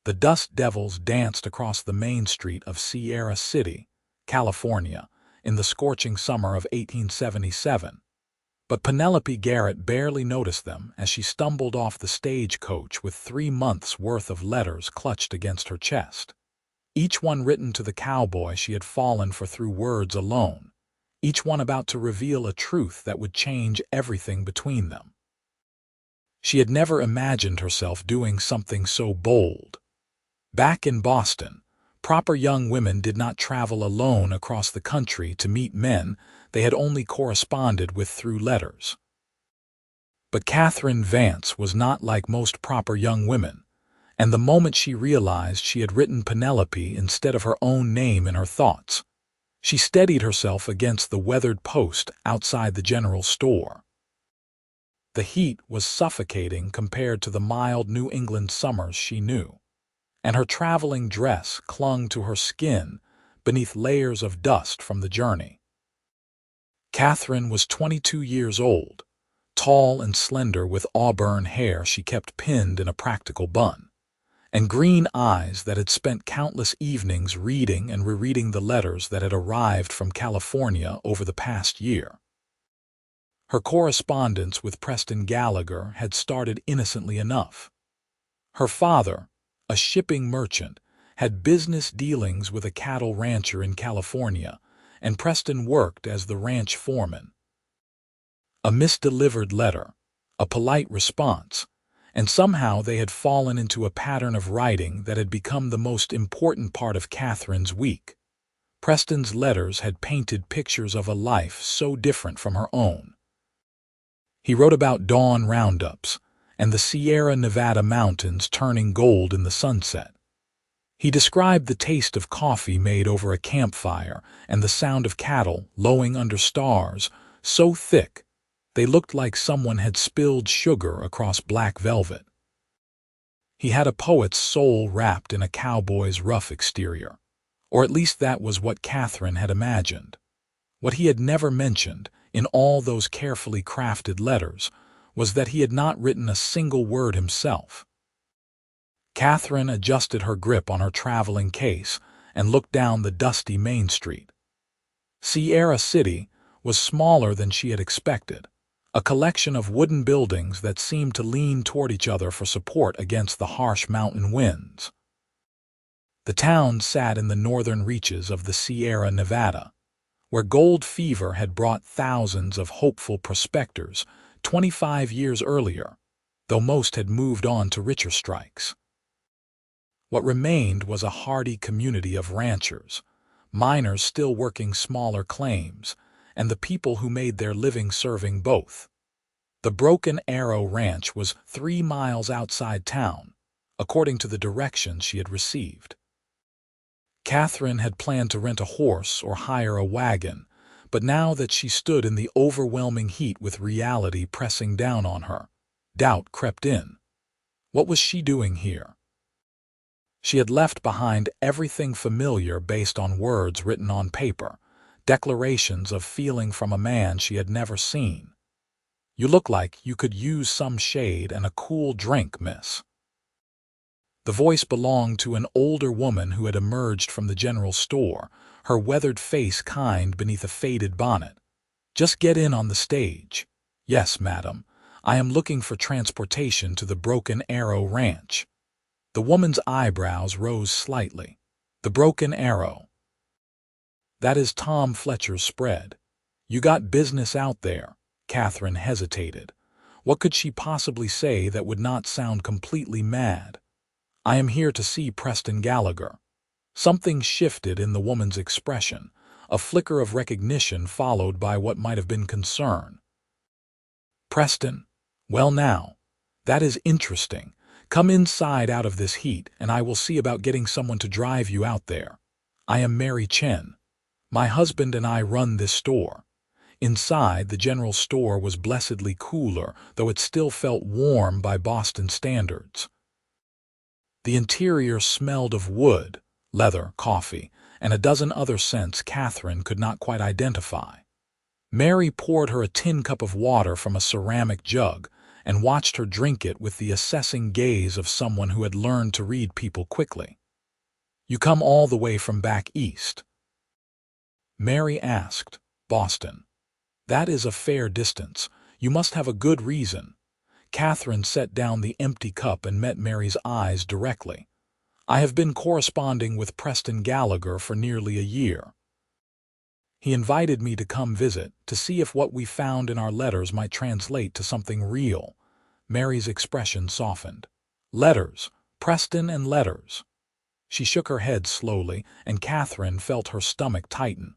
The dust devils danced across the main street of Sierra City, California, in the scorching summer of 1877. But Penelope Garrett barely noticed them as she stumbled off the stagecoach with 3 months' worth of letters clutched against her chest. Each one written to the cowboy she had fallen for through words alone, each one about to reveal a truth that would change everything between them. She had never imagined herself doing something so bold. Back in Boston, proper young women did not travel alone across the country to meet men they had only corresponded with through letters. But Catherine Vance was not like most proper young women, and the moment she realized she had written Penelope instead of her own name in her thoughts, she steadied herself against the weathered post outside the general store. The heat was suffocating compared to the mild New England summers she knew, and her traveling dress clung to her skin beneath layers of dust from the journey. Catherine was 22 years old, tall and slender with auburn hair she kept pinned in a practical bun, and green eyes that had spent countless evenings reading and rereading the letters that had arrived from California over the past year. Her correspondence with Preston Gallagher had started innocently enough. Her father, a shipping merchant, had business dealings with a cattle rancher in California, and Preston worked as the ranch foreman. A misdelivered letter, a polite response, and somehow they had fallen into a pattern of writing that had become the most important part of Catherine's week. Preston's letters had painted pictures of a life so different from her own. He wrote about dawn roundups and the Sierra Nevada mountains turning gold in the sunset. He described the taste of coffee made over a campfire and the sound of cattle lowing under stars so thick they looked like someone had spilled sugar across black velvet. He had a poet's soul wrapped in a cowboy's rough exterior, or at least that was what Catherine had imagined. What he had never mentioned in all those carefully crafted letters was that he had not written a single word himself. Catherine adjusted her grip on her traveling case and looked down the dusty main street. Sierra City was smaller than she had expected, a collection of wooden buildings that seemed to lean toward each other for support against the harsh mountain winds. The town sat in the northern reaches of the Sierra Nevada, where gold fever had brought thousands of hopeful prospectors 25 years earlier, though most had moved on to richer strikes. What remained was a hardy community of ranchers, miners still working smaller claims, and the people who made their living serving both. The Broken Arrow Ranch was 3 miles outside town, according to the directions she had received. Catherine had planned to rent a horse or hire a wagon, but now that she stood in the overwhelming heat with reality pressing down on her, doubt crept in. What was she doing here? She had left behind everything familiar based on words written on paper, declarations of feeling from a man she had never seen. "You look like you could use some shade and a cool drink, miss." The voice belonged to an older woman who had emerged from the general store, her weathered face kind beneath a faded bonnet. "Just get in on the stage." "Yes, madam. I am looking for transportation to the Broken Arrow Ranch." The woman's eyebrows rose slightly. "The Broken Arrow. That is Tom Fletcher's spread. You got business out there." Catherine hesitated. What could she possibly say that would not sound completely mad? "I am here to see Preston Gallagher." Something shifted in the woman's expression, a flicker of recognition followed by what might have been concern. "Preston? Well now, that is interesting. Come inside out of this heat, and I will see about getting someone to drive you out there. I am Mary Chen. My husband and I run this store." Inside, the general store was blessedly cooler, though it still felt warm by Boston standards. The interior smelled of wood, leather, coffee, and a dozen other scents Catherine could not quite identify. Mary poured her a tin cup of water from a ceramic jug and watched her drink it with the assessing gaze of someone who had learned to read people quickly. "You come all the way from back east?" Mary asked. "Boston." "That is a fair distance. You must have a good reason." Catherine set down the empty cup and met Mary's eyes directly. "I have been corresponding with Preston Gallagher for nearly a year. He invited me to come visit, to see if what we found in our letters might translate to something real." Mary's expression softened. "Letters, Preston and letters." She shook her head slowly, and Catherine felt her stomach tighten.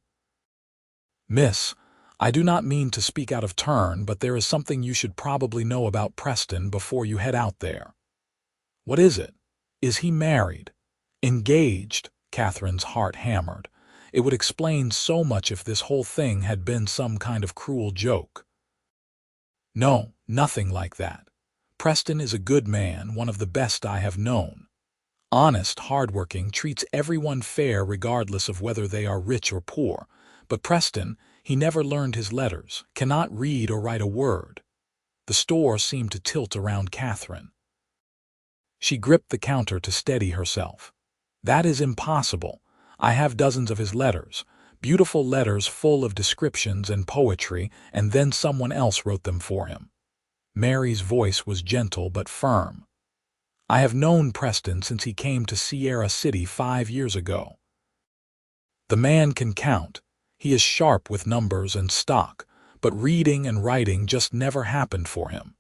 "Miss, I do not mean to speak out of turn, but there is something you should probably know about Preston before you head out there." "What is it? Is he married?" "Engaged?" Catherine's heart hammered. It would explain so much if this whole thing had been some kind of cruel joke. "No, nothing like that. Preston is a good man, one of the best I have known. Honest, hardworking, treats everyone fair regardless of whether they are rich or poor. But Preston, he never learned his letters, cannot read or write a word." The store seemed to tilt around Catherine. She gripped the counter to steady herself. "That is impossible. I have dozens of his letters, beautiful letters full of descriptions and poetry, and then someone else wrote them for him." Mary's voice was gentle but firm. "I have known Preston since he came to Sierra City 5 years ago. The man can count. He is sharp with numbers and stock, but reading and writing just never happened for him.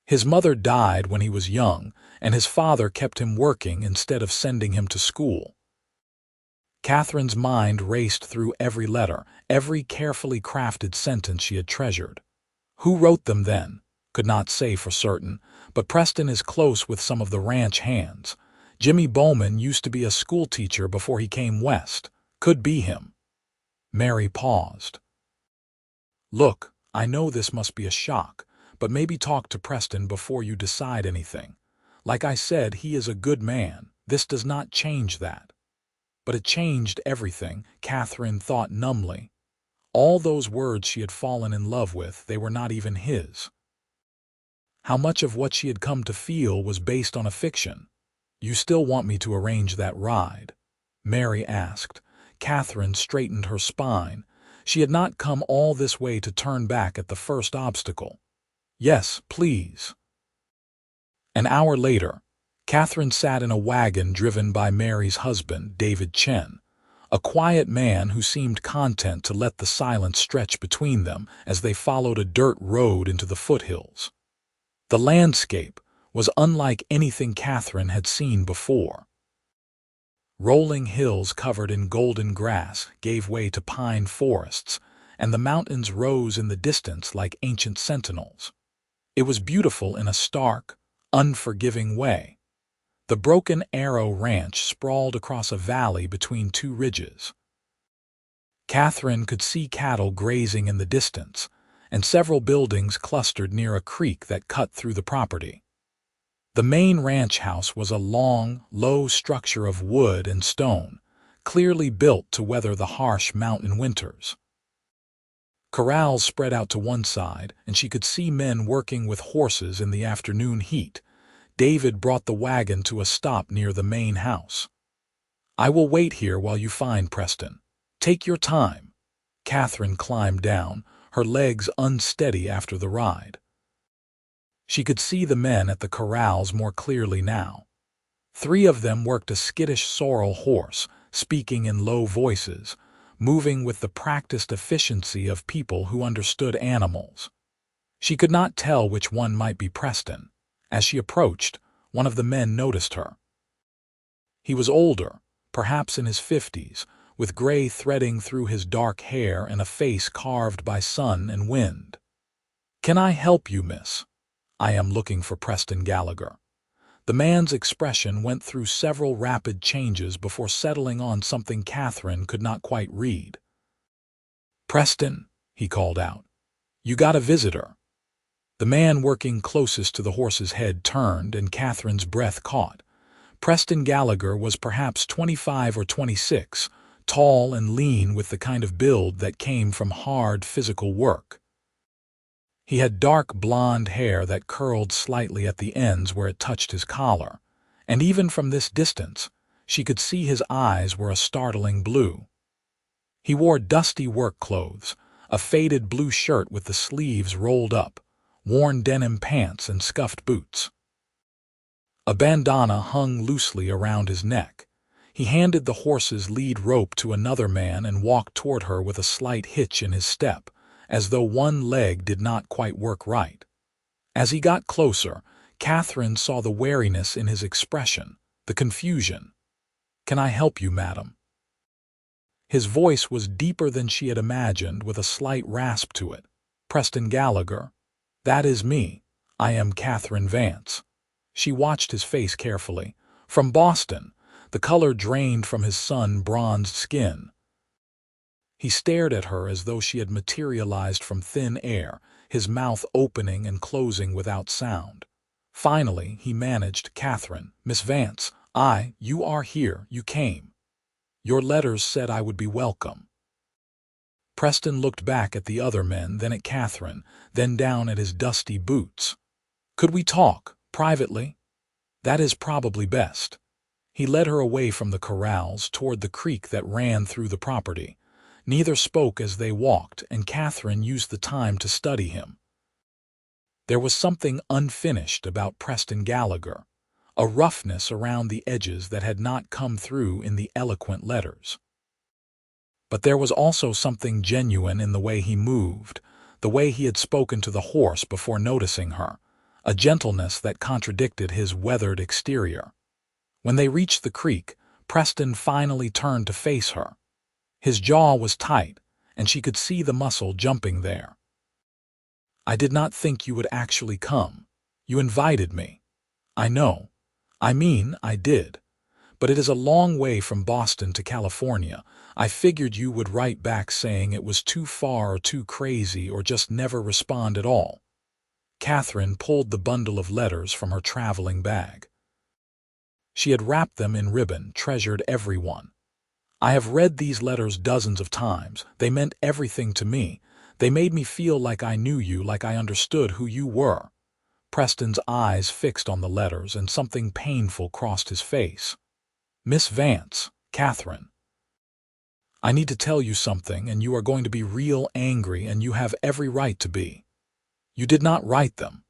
His mother died when he was young, and his father kept him working instead of sending him to school." Catherine's mind raced through every letter, every carefully crafted sentence she had treasured. Who wrote them then? Could not say for certain, but Preston is close with some of the ranch hands. Jimmy Bowman used to be a schoolteacher before he came west. Could be him. Mary paused. "Look, I know this must be a shock, but maybe talk to Preston before you decide anything. Like I said, he is a good man. This does not change that." But it changed everything, Catherine thought numbly. All those words she had fallen in love with, they were not even his. How much of what she had come to feel was based on a fiction? "You still want me to arrange that ride?" Mary asked. Catherine straightened her spine. She had not come all this way to turn back at the first obstacle. "Yes, please." An hour later, Catherine sat in a wagon driven by Mary's husband, David Chen, a quiet man who seemed content to let the silence stretch between them as they followed a dirt road into the foothills. The landscape was unlike anything Catherine had seen before. Rolling hills covered in golden grass gave way to pine forests, and the mountains rose in the distance like ancient sentinels. It was beautiful in a stark, unforgiving way. The Broken Arrow Ranch sprawled across a valley between two ridges. Catherine could see cattle grazing in the distance, and several buildings clustered near a creek that cut through the property. The main ranch house was a long, low structure of wood and stone, clearly built to weather the harsh mountain winters. Corrals spread out to one side, and she could see men working with horses in the afternoon heat. David brought the wagon to a stop near the main house. "I will wait here while you find Preston. Take your time." Catherine climbed down, her legs unsteady after the ride. She could see the men at the corrals more clearly now. 3 of them worked a skittish sorrel horse, speaking in low voices, moving with the practiced efficiency of people who understood animals. She could not tell which one might be Preston. As she approached, one of the men noticed her. He was older, perhaps in his 50s, with gray threading through his dark hair and a face carved by sun and wind. "Can I help you, miss?" "I am looking for Preston Gallagher." The man's expression went through several rapid changes before settling on something Catherine could not quite read. "Preston," he called out. "You got a visitor." The man working closest to the horse's head turned, and Catherine's breath caught. Preston Gallagher was perhaps 25 or 26, tall and lean with the kind of build that came from hard physical work. He had dark blonde hair that curled slightly at the ends where it touched his collar, and even from this distance, she could see his eyes were a startling blue. He wore dusty work clothes, a faded blue shirt with the sleeves rolled up, worn denim pants and scuffed boots. A bandana hung loosely around his neck. He handed the horse's lead rope to another man and walked toward her with a slight hitch in his step, as though one leg did not quite work right. As he got closer, Catherine saw the wariness in his expression, the confusion. "Can I help you, madam?" His voice was deeper than she had imagined, with a slight rasp to it. "Preston Gallagher. That is me. I am Catherine Vance." She watched his face carefully. From Boston, the color drained from his sun-bronzed skin. He stared at her as though she had materialized from thin air, his mouth opening and closing without sound. Finally, he managed, "Catherine, Miss Vance, you are here, you came. Your letters said I would be welcome." Preston looked back at the other men, then at Catherine, then down at his dusty boots. "Could we talk, privately? That is probably best." He led her away from the corrals toward the creek that ran through the property. Neither spoke as they walked, and Catherine used the time to study him. There was something unfinished about Preston Gallagher, a roughness around the edges that had not come through in the eloquent letters. But there was also something genuine in the way he moved, the way he had spoken to the horse before noticing her, a gentleness that contradicted his weathered exterior. When they reached the creek, Preston finally turned to face her. His jaw was tight, and she could see the muscle jumping there. "I did not think you would actually come. You invited me. I know. I did. But it is a long way from Boston to California. I figured you would write back saying it was too far or too crazy or just never respond at all." Catherine pulled the bundle of letters from her traveling bag. She had wrapped them in ribbon, treasured every one. "I have read these letters dozens of times. They meant everything to me. They made me feel like I knew you, like I understood who you were." Preston's eyes fixed on the letters, and something painful crossed his face. "Miss Vance, Catherine, I need to tell you something, and you are going to be real angry, and you have every right to be. You did not write them."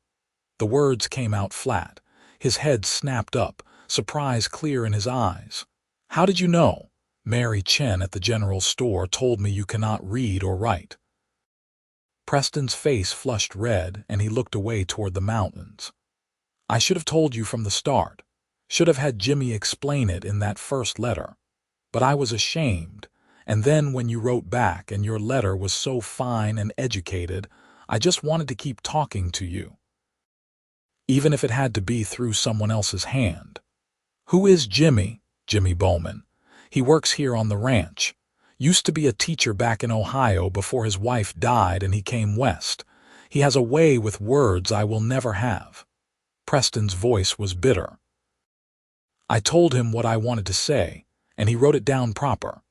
The words came out flat. His head snapped up, surprise clear in his eyes. "How did you know? Mary Chen at the general store told me you cannot read or write." Preston's face flushed red, and he looked away toward the mountains. "I should have told you from the start. Should have had Jimmy explain it in that first letter. But I was ashamed, and then when you wrote back and your letter was so fine and educated, I just wanted to keep talking to you. Even if it had to be through someone else's hand." "Who is Jimmy?" "Jimmy Bowman. He works here on the ranch. Used to be a teacher back in Ohio before his wife died and he came west. He has a way with words I will never have." Preston's voice was bitter. "I told him what I wanted to say, and he wrote it down proper.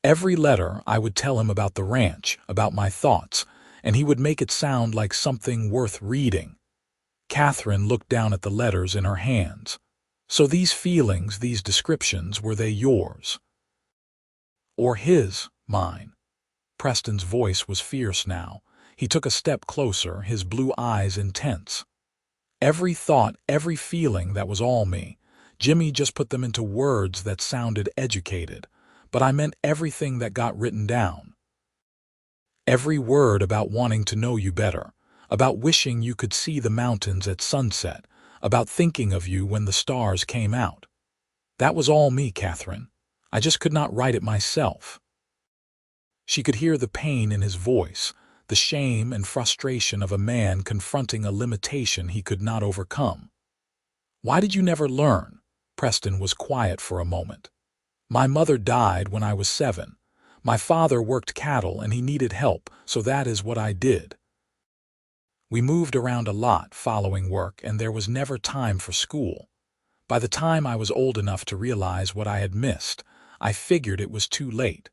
Every letter I would tell him about the ranch, about my thoughts, and he would make it sound like something worth reading." Catherine looked down at the letters in her hands. "So these feelings, these descriptions, were they yours? Or his, mine?" Preston's voice was fierce now. He took a step closer, his blue eyes intense. "Every thought, every feeling, that was all me. Jimmy just put them into words that sounded educated, but I meant everything that got written down. Every word about wanting to know you better, about wishing you could see the mountains at sunset, about thinking of you when the stars came out. That was all me, Catherine. I just could not write it myself." She could hear the pain in his voice, the shame and frustration of a man confronting a limitation he could not overcome. "Why did you never learn?" Preston was quiet for a moment. "My mother died when I was 7. My father worked cattle and he needed help, so that is what I did. We moved around a lot following work, and there was never time for school. By the time I was old enough to realize what I had missed, I figured it was too late.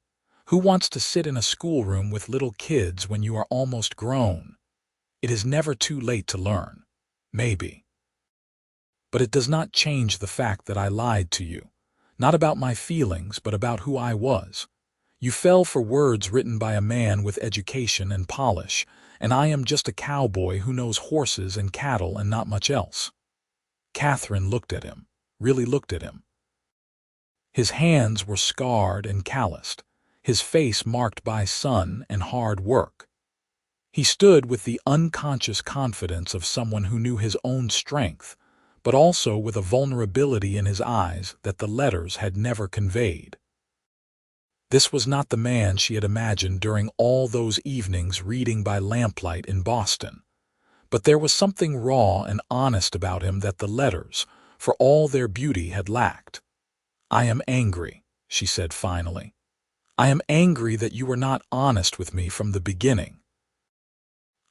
Who wants to sit in a schoolroom with little kids when you are almost grown?" It is never too late to learn. Maybe. But it does not change the fact that I lied to you. Not about my feelings, but about who I was. You fell for words written by a man with education and polish, and I am just a cowboy who knows horses and cattle and not much else. Catherine looked at him, really looked at him. His hands were scarred and calloused, his face marked by sun and hard work. He stood with the unconscious confidence of someone who knew his own strength, but also with a vulnerability in his eyes that the letters had never conveyed. This was not the man she had imagined during all those evenings reading by lamplight in Boston, but there was something raw and honest about him that the letters, for all their beauty, had lacked. "I am angry," she said finally. "I am angry that you were not honest with me from the beginning.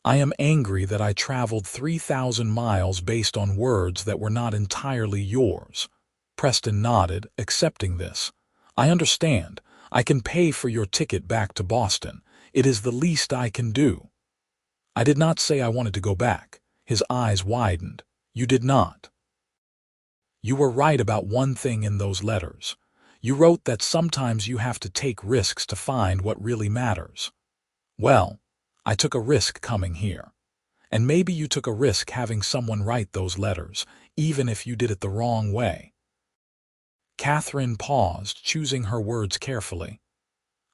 I am angry that I traveled 3,000 miles based on words that were not entirely yours." Preston nodded, accepting this. "I understand. I can pay for your ticket back to Boston. It is the least I can do." "I did not say I wanted to go back." His eyes widened. "You did not. You were right about one thing in those letters. You wrote that sometimes you have to take risks to find what really matters. Well, I took a risk coming here. And maybe you took a risk having someone write those letters, even if you did it the wrong way." Catherine paused, choosing her words carefully.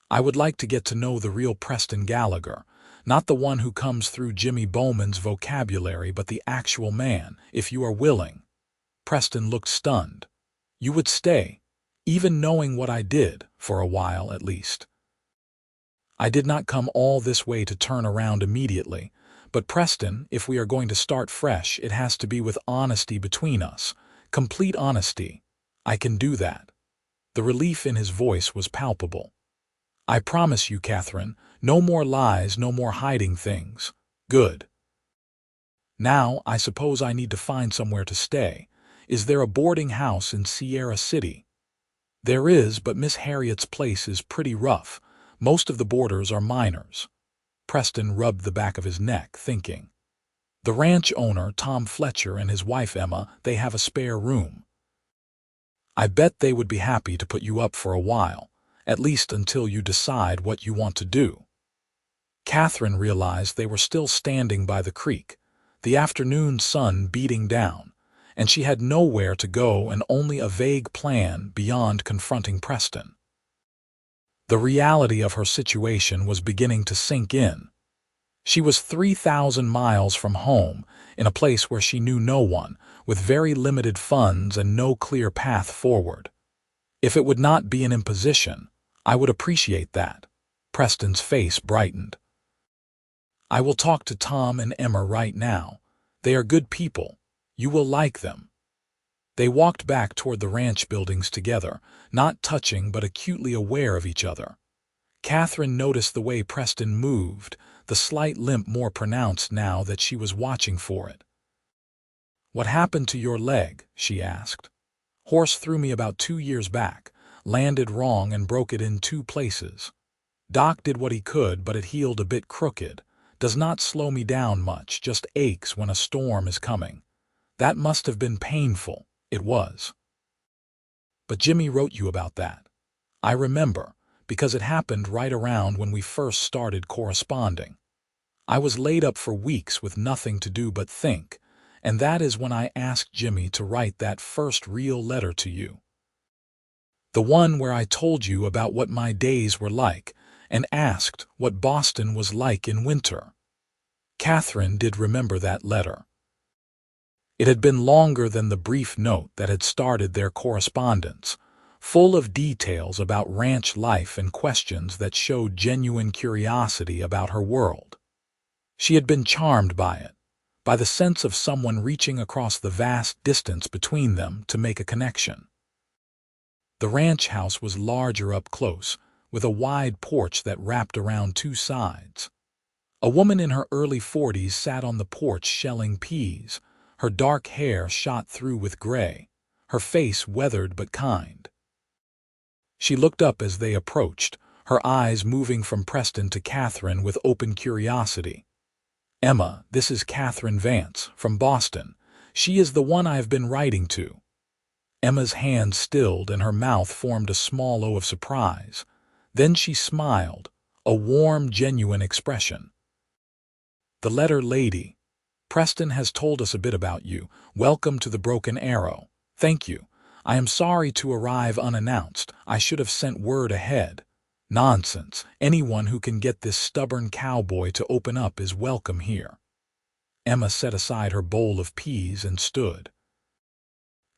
"I would like to get to know the real Preston Gallagher, not the one who comes through Jimmy Bowman's vocabulary, but the actual man, if you are willing." Preston looked stunned. "You would stay, even knowing what I did, for a while at least." "I did not come all this way to turn around immediately, but Preston, if we are going to start fresh, it has to be with honesty between us, complete honesty. I can do that." The relief in his voice was palpable. "I promise you, Catherine, no more lies, no more hiding things." "Good. Now, I suppose I need to find somewhere to stay. Is there a boarding house in Sierra City?" "There is, but Miss Harriet's place is pretty rough. Most of the boarders are minors." Preston rubbed the back of his neck, thinking. "The ranch owner, Tom Fletcher, and his wife Emma, they have a spare room. I bet they would be happy to put you up for a while, at least until you decide what you want to do." Catherine realized they were still standing by the creek, the afternoon sun beating down, and she had nowhere to go and only a vague plan beyond confronting Preston. The reality of her situation was beginning to sink in. She was 3,000 miles from home, in a place where she knew no one, with very limited funds and no clear path forward. "If it would not be an imposition, I would appreciate that." Preston's face brightened. "I will talk to Tom and Emma right now. They are good people. You will like them." They walked back toward the ranch buildings together, not touching but acutely aware of each other. Catherine noticed the way Preston moved, the slight limp more pronounced now that she was watching for it. "What happened to your leg?" she asked. "Horse threw me about 2 years back, landed wrong and broke it in 2 places. Doc did what he could, but it healed a bit crooked. Does not slow me down much, just aches when a storm is coming. That must have been painful." It was. "But Jimmy wrote you about that." "I remember, because it happened right around when we first started corresponding. I was laid up for weeks with nothing to do but think, and that is when I asked Jimmy to write that first real letter to you. The one where I told you about what my days were like and asked what Boston was like in winter." Catherine did remember that letter. It had been longer than the brief note that had started their correspondence, full of details about ranch life and questions that showed genuine curiosity about her world. She had been charmed by it, by the sense of someone reaching across the vast distance between them to make a connection. The ranch house was larger up close, with a wide porch that wrapped around 2 sides. A woman in her early 40s sat on the porch shelling peas, her dark hair shot through with gray, her face weathered but kind. She looked up as they approached, her eyes moving from Preston to Catherine with open curiosity. Emma, this is Catherine Vance, from Boston. She is the one I have been writing to. Emma's hand stilled and her mouth formed a small O of surprise. Then she smiled, a warm, genuine expression. The letter lady. Preston has told us a bit about you. Welcome to the Broken Arrow. Thank you. I am sorry to arrive unannounced. I should have sent word ahead. Nonsense. Anyone who can get this stubborn cowboy to open up is welcome here. Emma set aside her bowl of peas and stood.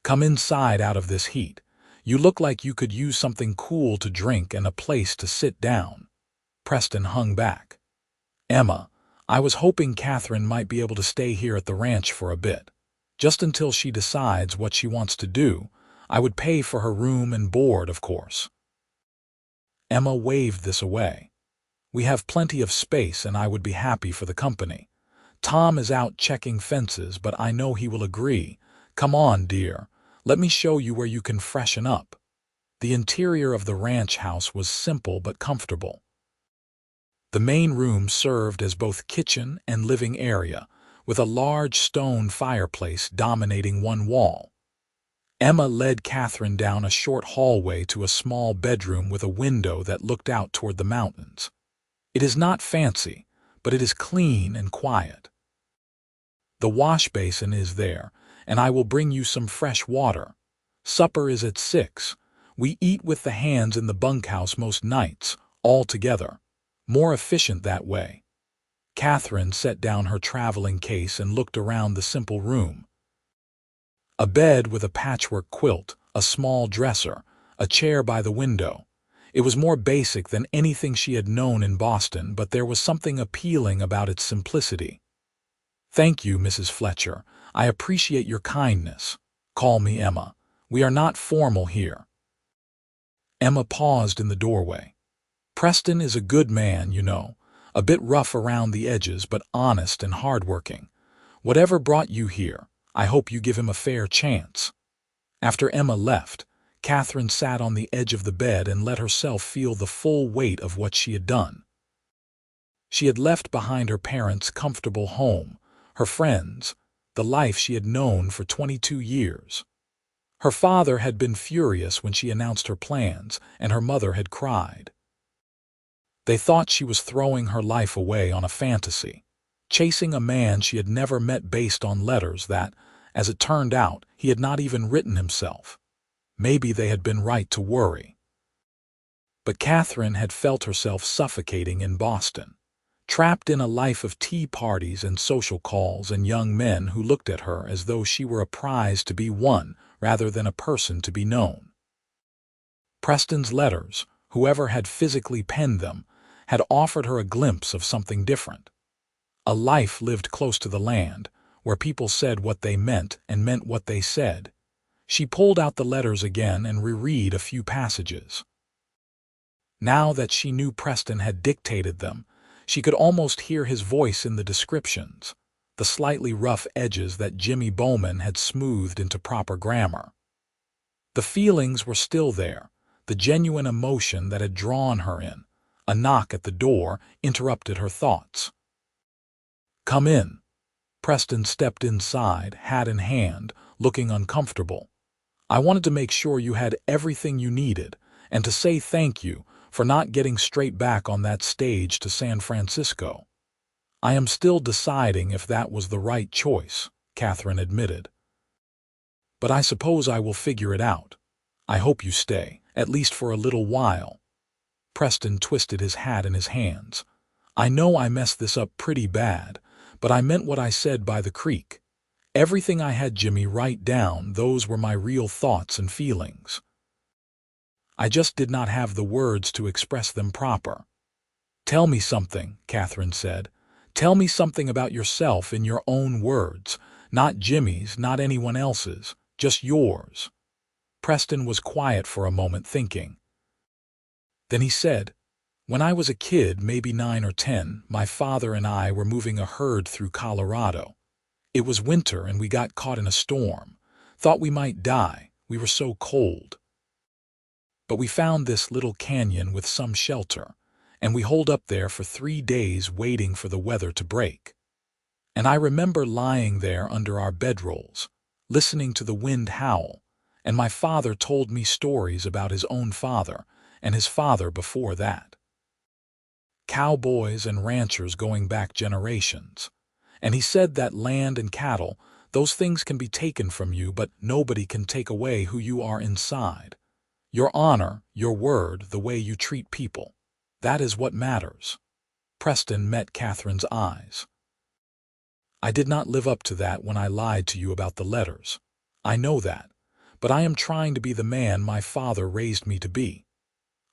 Come inside out of this heat. You look like you could use something cool to drink and a place to sit down. Preston hung back. Emma, I was hoping Catherine might be able to stay here at the ranch for a bit. Just until she decides what she wants to do. I would pay for her room and board, of course. Emma waved this away. We have plenty of space and I would be happy for the company. Tom is out checking fences, but I know he will agree. Come on, dear. Let me show you where you can freshen up. The interior of the ranch house was simple but comfortable. The main room served as both kitchen and living area, with a large stone fireplace dominating one wall. Emma led Catherine down a short hallway to a small bedroom with a window that looked out toward the mountains. It is not fancy, but it is clean and quiet. The wash basin is there, and I will bring you some fresh water. Supper is at 6. We eat with the hands in the bunkhouse most nights, all together. More efficient that way. Catherine set down her traveling case and looked around the simple room. A bed with a patchwork quilt, a small dresser, a chair by the window. It was more basic than anything she had known in Boston, but there was something appealing about its simplicity. Thank you, Mrs. Fletcher. I appreciate your kindness. Call me Emma. We are not formal here. Emma paused in the doorway. Preston is a good man, you know. A bit rough around the edges, but honest and hardworking. Whatever brought you here, I hope you give him a fair chance. After Emma left, Catherine sat on the edge of the bed and let herself feel the full weight of what she had done. She had left behind her parents' comfortable home, her friends, the life she had known for 22 years. Her father had been furious when she announced her plans, and her mother had cried. They thought she was throwing her life away on a fantasy, chasing a man she had never met based on letters that, as it turned out, he had not even written himself. Maybe they had been right to worry. But Catherine had felt herself suffocating in Boston, trapped in a life of tea parties and social calls and young men who looked at her as though she were a prize to be won rather than a person to be known. Preston's letters, whoever had physically penned them, had offered her a glimpse of something different. A life lived close to the land, where people said what they meant and meant what they said. She pulled out the letters again and reread a few passages. Now that she knew Preston had dictated them, she could almost hear his voice in the descriptions, the slightly rough edges that Jimmy Bowman had smoothed into proper grammar. The feelings were still there, the genuine emotion that had drawn her in. A knock at the door interrupted her thoughts. Come in. Preston stepped inside, hat in hand, looking uncomfortable. I wanted to make sure you had everything you needed, and to say thank you for not getting straight back on that stage to San Francisco. I am still deciding if that was the right choice, Catherine admitted. But I suppose I will figure it out. I hope you stay, at least for a little while. Preston twisted his hat in his hands. I know I messed this up pretty bad, but I meant what I said by the creek. Everything I had Jimmy write down, those were my real thoughts and feelings. I just did not have the words to express them proper. Tell me something, Catherine said. Tell me something about yourself in your own words, not Jimmy's, not anyone else's, just yours. Preston was quiet for a moment, thinking. Then he said, when I was a kid, maybe 9 or 10, my father and I were moving a herd through Colorado. It was winter and we got caught in a storm. Thought we might die, we were so cold. But we found this little canyon with some shelter, and we holed up there for 3 days waiting for the weather to break. And I remember lying there under our bedrolls, listening to the wind howl, and my father told me stories about his own father and his father before that. Cowboys and ranchers going back generations. And he said that land and cattle, those things can be taken from you, but nobody can take away who you are inside. Your honor, your word, the way you treat people. That is what matters. Preston met Catherine's eyes. I did not live up to that when I lied to you about the letters. I know that, but I am trying to be the man my father raised me to be.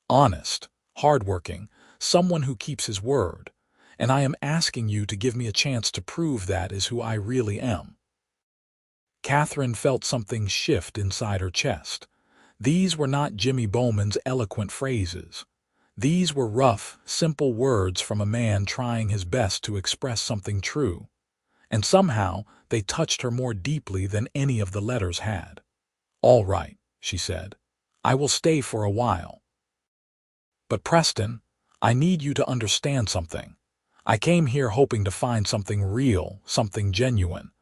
Honest, hardworking, someone who keeps his word, and I am asking you to give me a chance to prove that is who I really am. Catherine felt something shift inside her chest. These were not Jimmy Bowman's eloquent phrases. These were rough, simple words from a man trying his best to express something true. And somehow they touched her more deeply than any of the letters had. "All right," she said. "I will stay for a while. But Preston, I need you to understand something. I came here hoping to find something real, something genuine.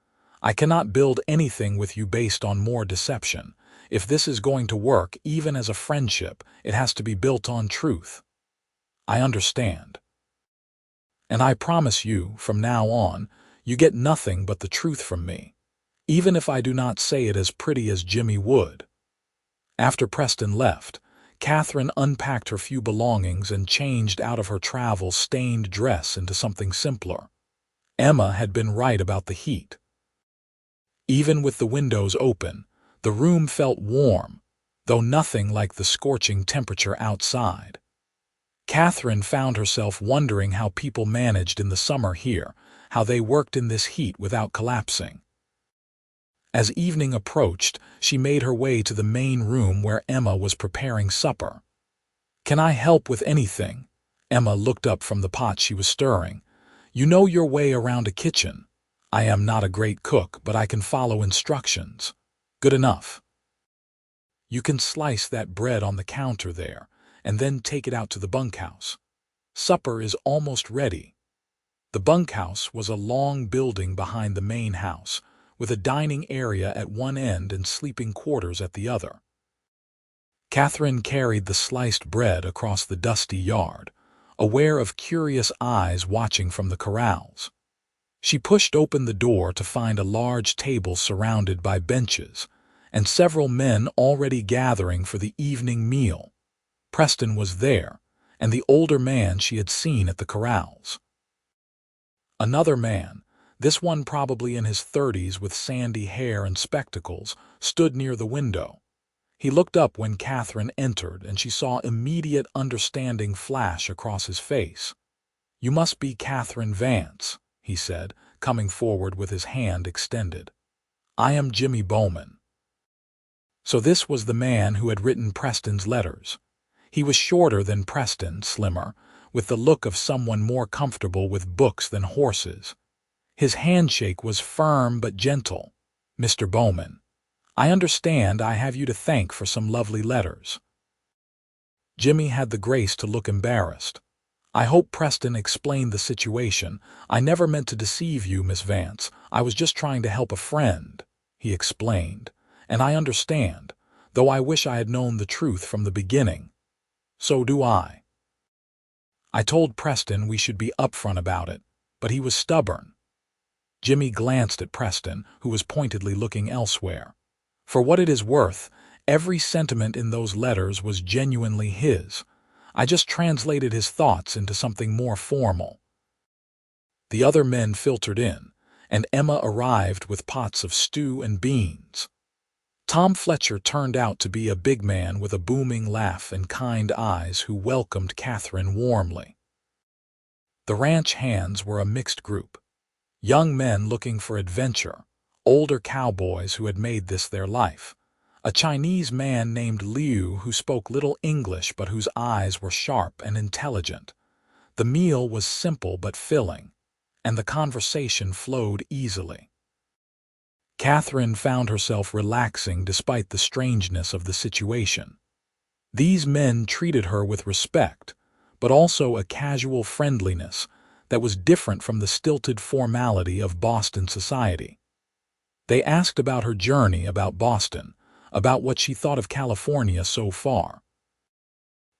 I cannot build anything with you based on more deception. If this is going to work, even as a friendship, it has to be built on truth. I understand. And I promise you, from now on, you get nothing but the truth from me, even if I do not say it as pretty as Jimmy would." After Preston left, Catherine unpacked her few belongings and changed out of her travel-stained dress into something simpler. Emma had been right about the heat. Even with the windows open, the room felt warm, though nothing like the scorching temperature outside. Catherine found herself wondering how people managed in the summer here, how they worked in this heat without collapsing. As evening approached, she made her way to the main room where Emma was preparing supper. "Can I help with anything?" Emma looked up from the pot she was stirring. "You know your way around a kitchen. I am not a great cook, but I can follow instructions. Good enough. You can slice that bread on the counter there, and then take it out to the bunkhouse. Supper is almost ready." The bunkhouse was a long building behind the main house, with a dining area at one end and sleeping quarters at the other. Catherine carried the sliced bread across the dusty yard, aware of curious eyes watching from the corrals. She pushed open the door to find a large table surrounded by benches, and several men already gathering for the evening meal. Preston was there, and the older man she had seen at the corrals. Another man, this one probably in his 30s with sandy hair and spectacles, stood near the window. He looked up when Catherine entered, and she saw immediate understanding flash across his face. "You must be Catherine Vance," he said, coming forward with his hand extended. "I am Jimmy Bowman." So this was the man who had written Preston's letters. He was shorter than Preston, slimmer, with the look of someone more comfortable with books than horses. His handshake was firm but gentle. "Mr. Bowman, I understand I have you to thank for some lovely letters." Jimmy had the grace to look embarrassed. "I hope Preston explained the situation. I never meant to deceive you, Miss Vance. I was just trying to help a friend," he explained. "And I understand, though I wish I had known the truth from the beginning." "So do I. I told Preston we should be upfront about it, but he was stubborn." Jimmy glanced at Preston, who was pointedly looking elsewhere. "For what it is worth, every sentiment in those letters was genuinely his. I just translated his thoughts into something more formal." The other men filtered in, and Emma arrived with pots of stew and beans. Tom Fletcher turned out to be a big man with a booming laugh and kind eyes who welcomed Catherine warmly. The ranch hands were a mixed group. Young men looking for adventure, older cowboys who had made this their life, a Chinese man named Liu who spoke little English but whose eyes were sharp and intelligent. The meal was simple but filling, and the conversation flowed easily. Catherine found herself relaxing despite the strangeness of the situation. These men treated her with respect, but also a casual friendliness that was different from the stilted formality of Boston society. They asked about her journey, about Boston, about what she thought of California so far.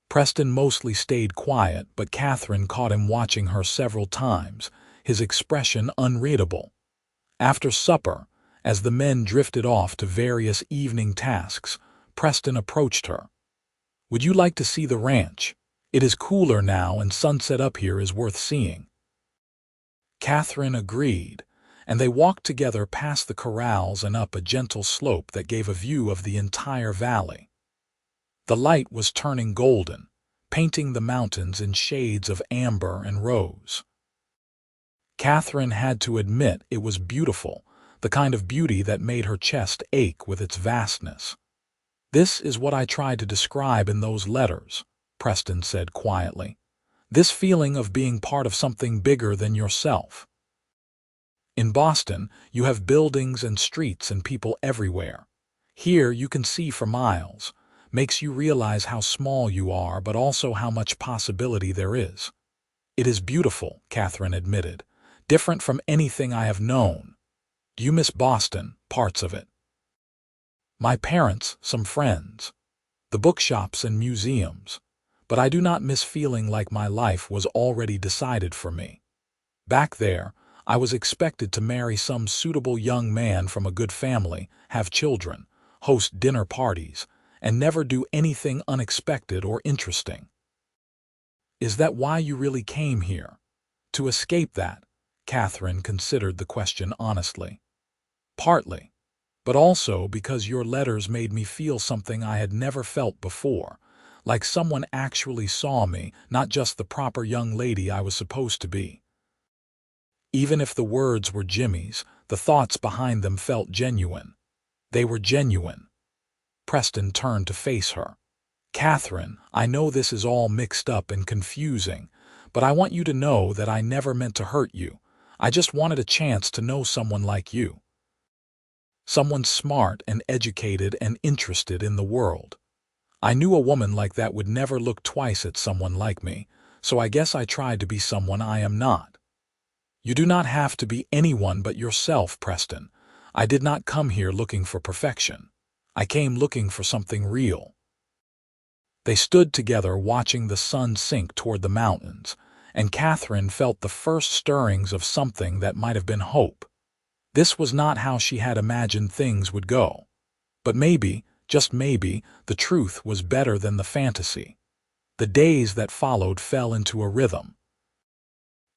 Preston mostly stayed quiet, but Catherine caught him watching her several times, his expression unreadable. After supper, as the men drifted off to various evening tasks, Preston approached her. "Would you like to see the ranch? It is cooler now and sunset up here is worth seeing." Catherine agreed, and they walked together past the corrals and up a gentle slope that gave a view of the entire valley. The light was turning golden, painting the mountains in shades of amber and rose. Catherine had to admit it was beautiful, the kind of beauty that made her chest ache with its vastness. "This is what I tried to describe in those letters," Preston said quietly. "This feeling of being part of something bigger than yourself. In Boston, you have buildings and streets and people everywhere. Here you can see for miles. Makes you realize how small you are, but also how much possibility there is." "It is beautiful," Catherine admitted. "Different from anything I have known." "Do you miss Boston, parts of it?" "My parents, some friends, the bookshops and museums. But I do not miss feeling like my life was already decided for me. Back there, I was expected to marry some suitable young man from a good family, have children, host dinner parties, and never do anything unexpected or interesting." "Is that why you really came here? To escape that?" Catherine considered the question honestly. "Partly, but also because your letters made me feel something I had never felt before, like someone actually saw me, not just the proper young lady I was supposed to be." Even if the words were Jimmy's, the thoughts behind them felt genuine. They were genuine. Preston turned to face her. "Catherine, I know this is all mixed up and confusing, but I want you to know that I never meant to hurt you. I just wanted a chance to know someone like you. Someone smart and educated and interested in the world. I knew a woman like that would never look twice at someone like me, so I guess I tried to be someone I am not." "You do not have to be anyone but yourself, Preston. I did not come here looking for perfection. I came looking for something real." They stood together watching the sun sink toward the mountains, and Catherine felt the first stirrings of something that might have been hope. This was not how she had imagined things would go. But maybe, just maybe, the truth was better than the fantasy. The days that followed fell into a rhythm.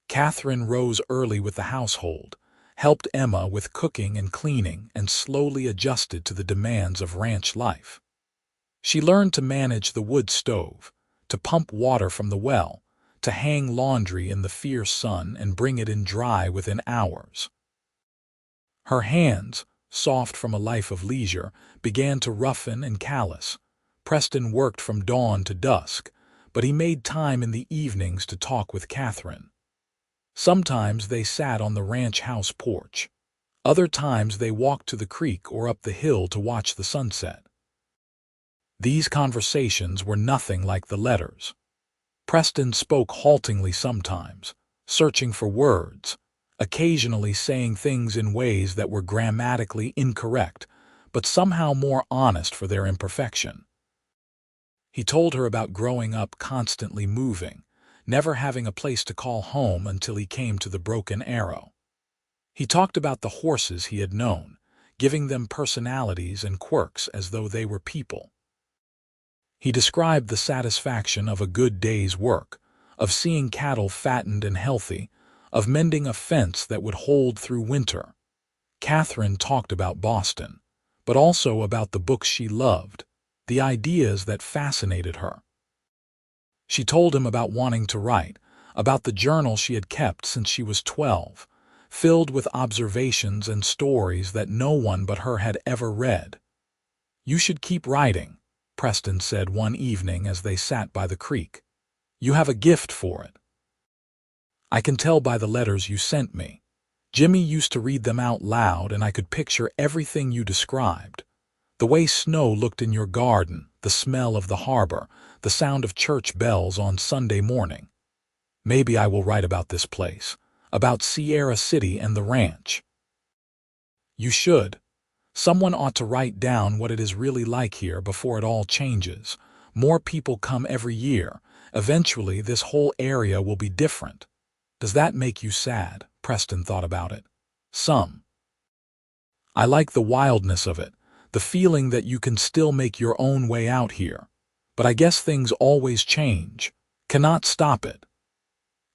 Catherine rose early with the household, helped Emma with cooking and cleaning, and slowly adjusted to the demands of ranch life. She learned to manage the wood stove, to pump water from the well, to hang laundry in the fierce sun and bring it in dry within hours. Her hands, soft from a life of leisure, began to roughen and callous. Preston worked from dawn to dusk, but he made time in the evenings to talk with Catherine. Sometimes they sat on the ranch house porch. Other times they walked to the creek or up the hill to watch the sunset. These conversations were nothing like the letters. Preston spoke haltingly sometimes, searching for words, occasionally saying things in ways that were grammatically incorrect, but somehow more honest for their imperfection. He told her about growing up constantly moving, never having a place to call home until he came to the Broken Arrow. He talked about the horses he had known, giving them personalities and quirks as though they were people. He described the satisfaction of a good day's work, of seeing cattle fattened and healthy, of mending a fence that would hold through winter. Catherine talked about Boston, but also about the books she loved, the ideas that fascinated her. She told him about wanting to write, about the journal she had kept since she was 12, filled with observations and stories that no one but her had ever read. "You should keep writing," Preston said one evening as they sat by the creek. "You have a gift for it. I can tell by the letters you sent me. Jimmy used to read them out loud, and I could picture everything you described. The way snow looked in your garden, the smell of the harbor, the sound of church bells on Sunday morning. Maybe I will write about this place, about Sierra City and the ranch. You should. Someone ought to write down what it is really like here before it all changes. More people come every year. Eventually, this whole area will be different. Does that make you sad? Preston thought about it. Some. I like the wildness of it, the feeling that you can still make your own way out here. But I guess things always change. Cannot stop it.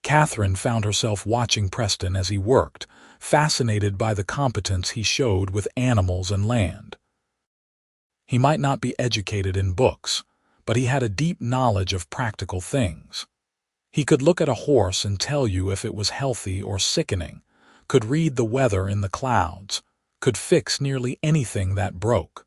Catherine found herself watching Preston as he worked, fascinated by the competence he showed with animals and land. He might not be educated in books, but he had a deep knowledge of practical things. He could look at a horse and tell you if it was healthy or sickening, could read the weather in the clouds, could fix nearly anything that broke.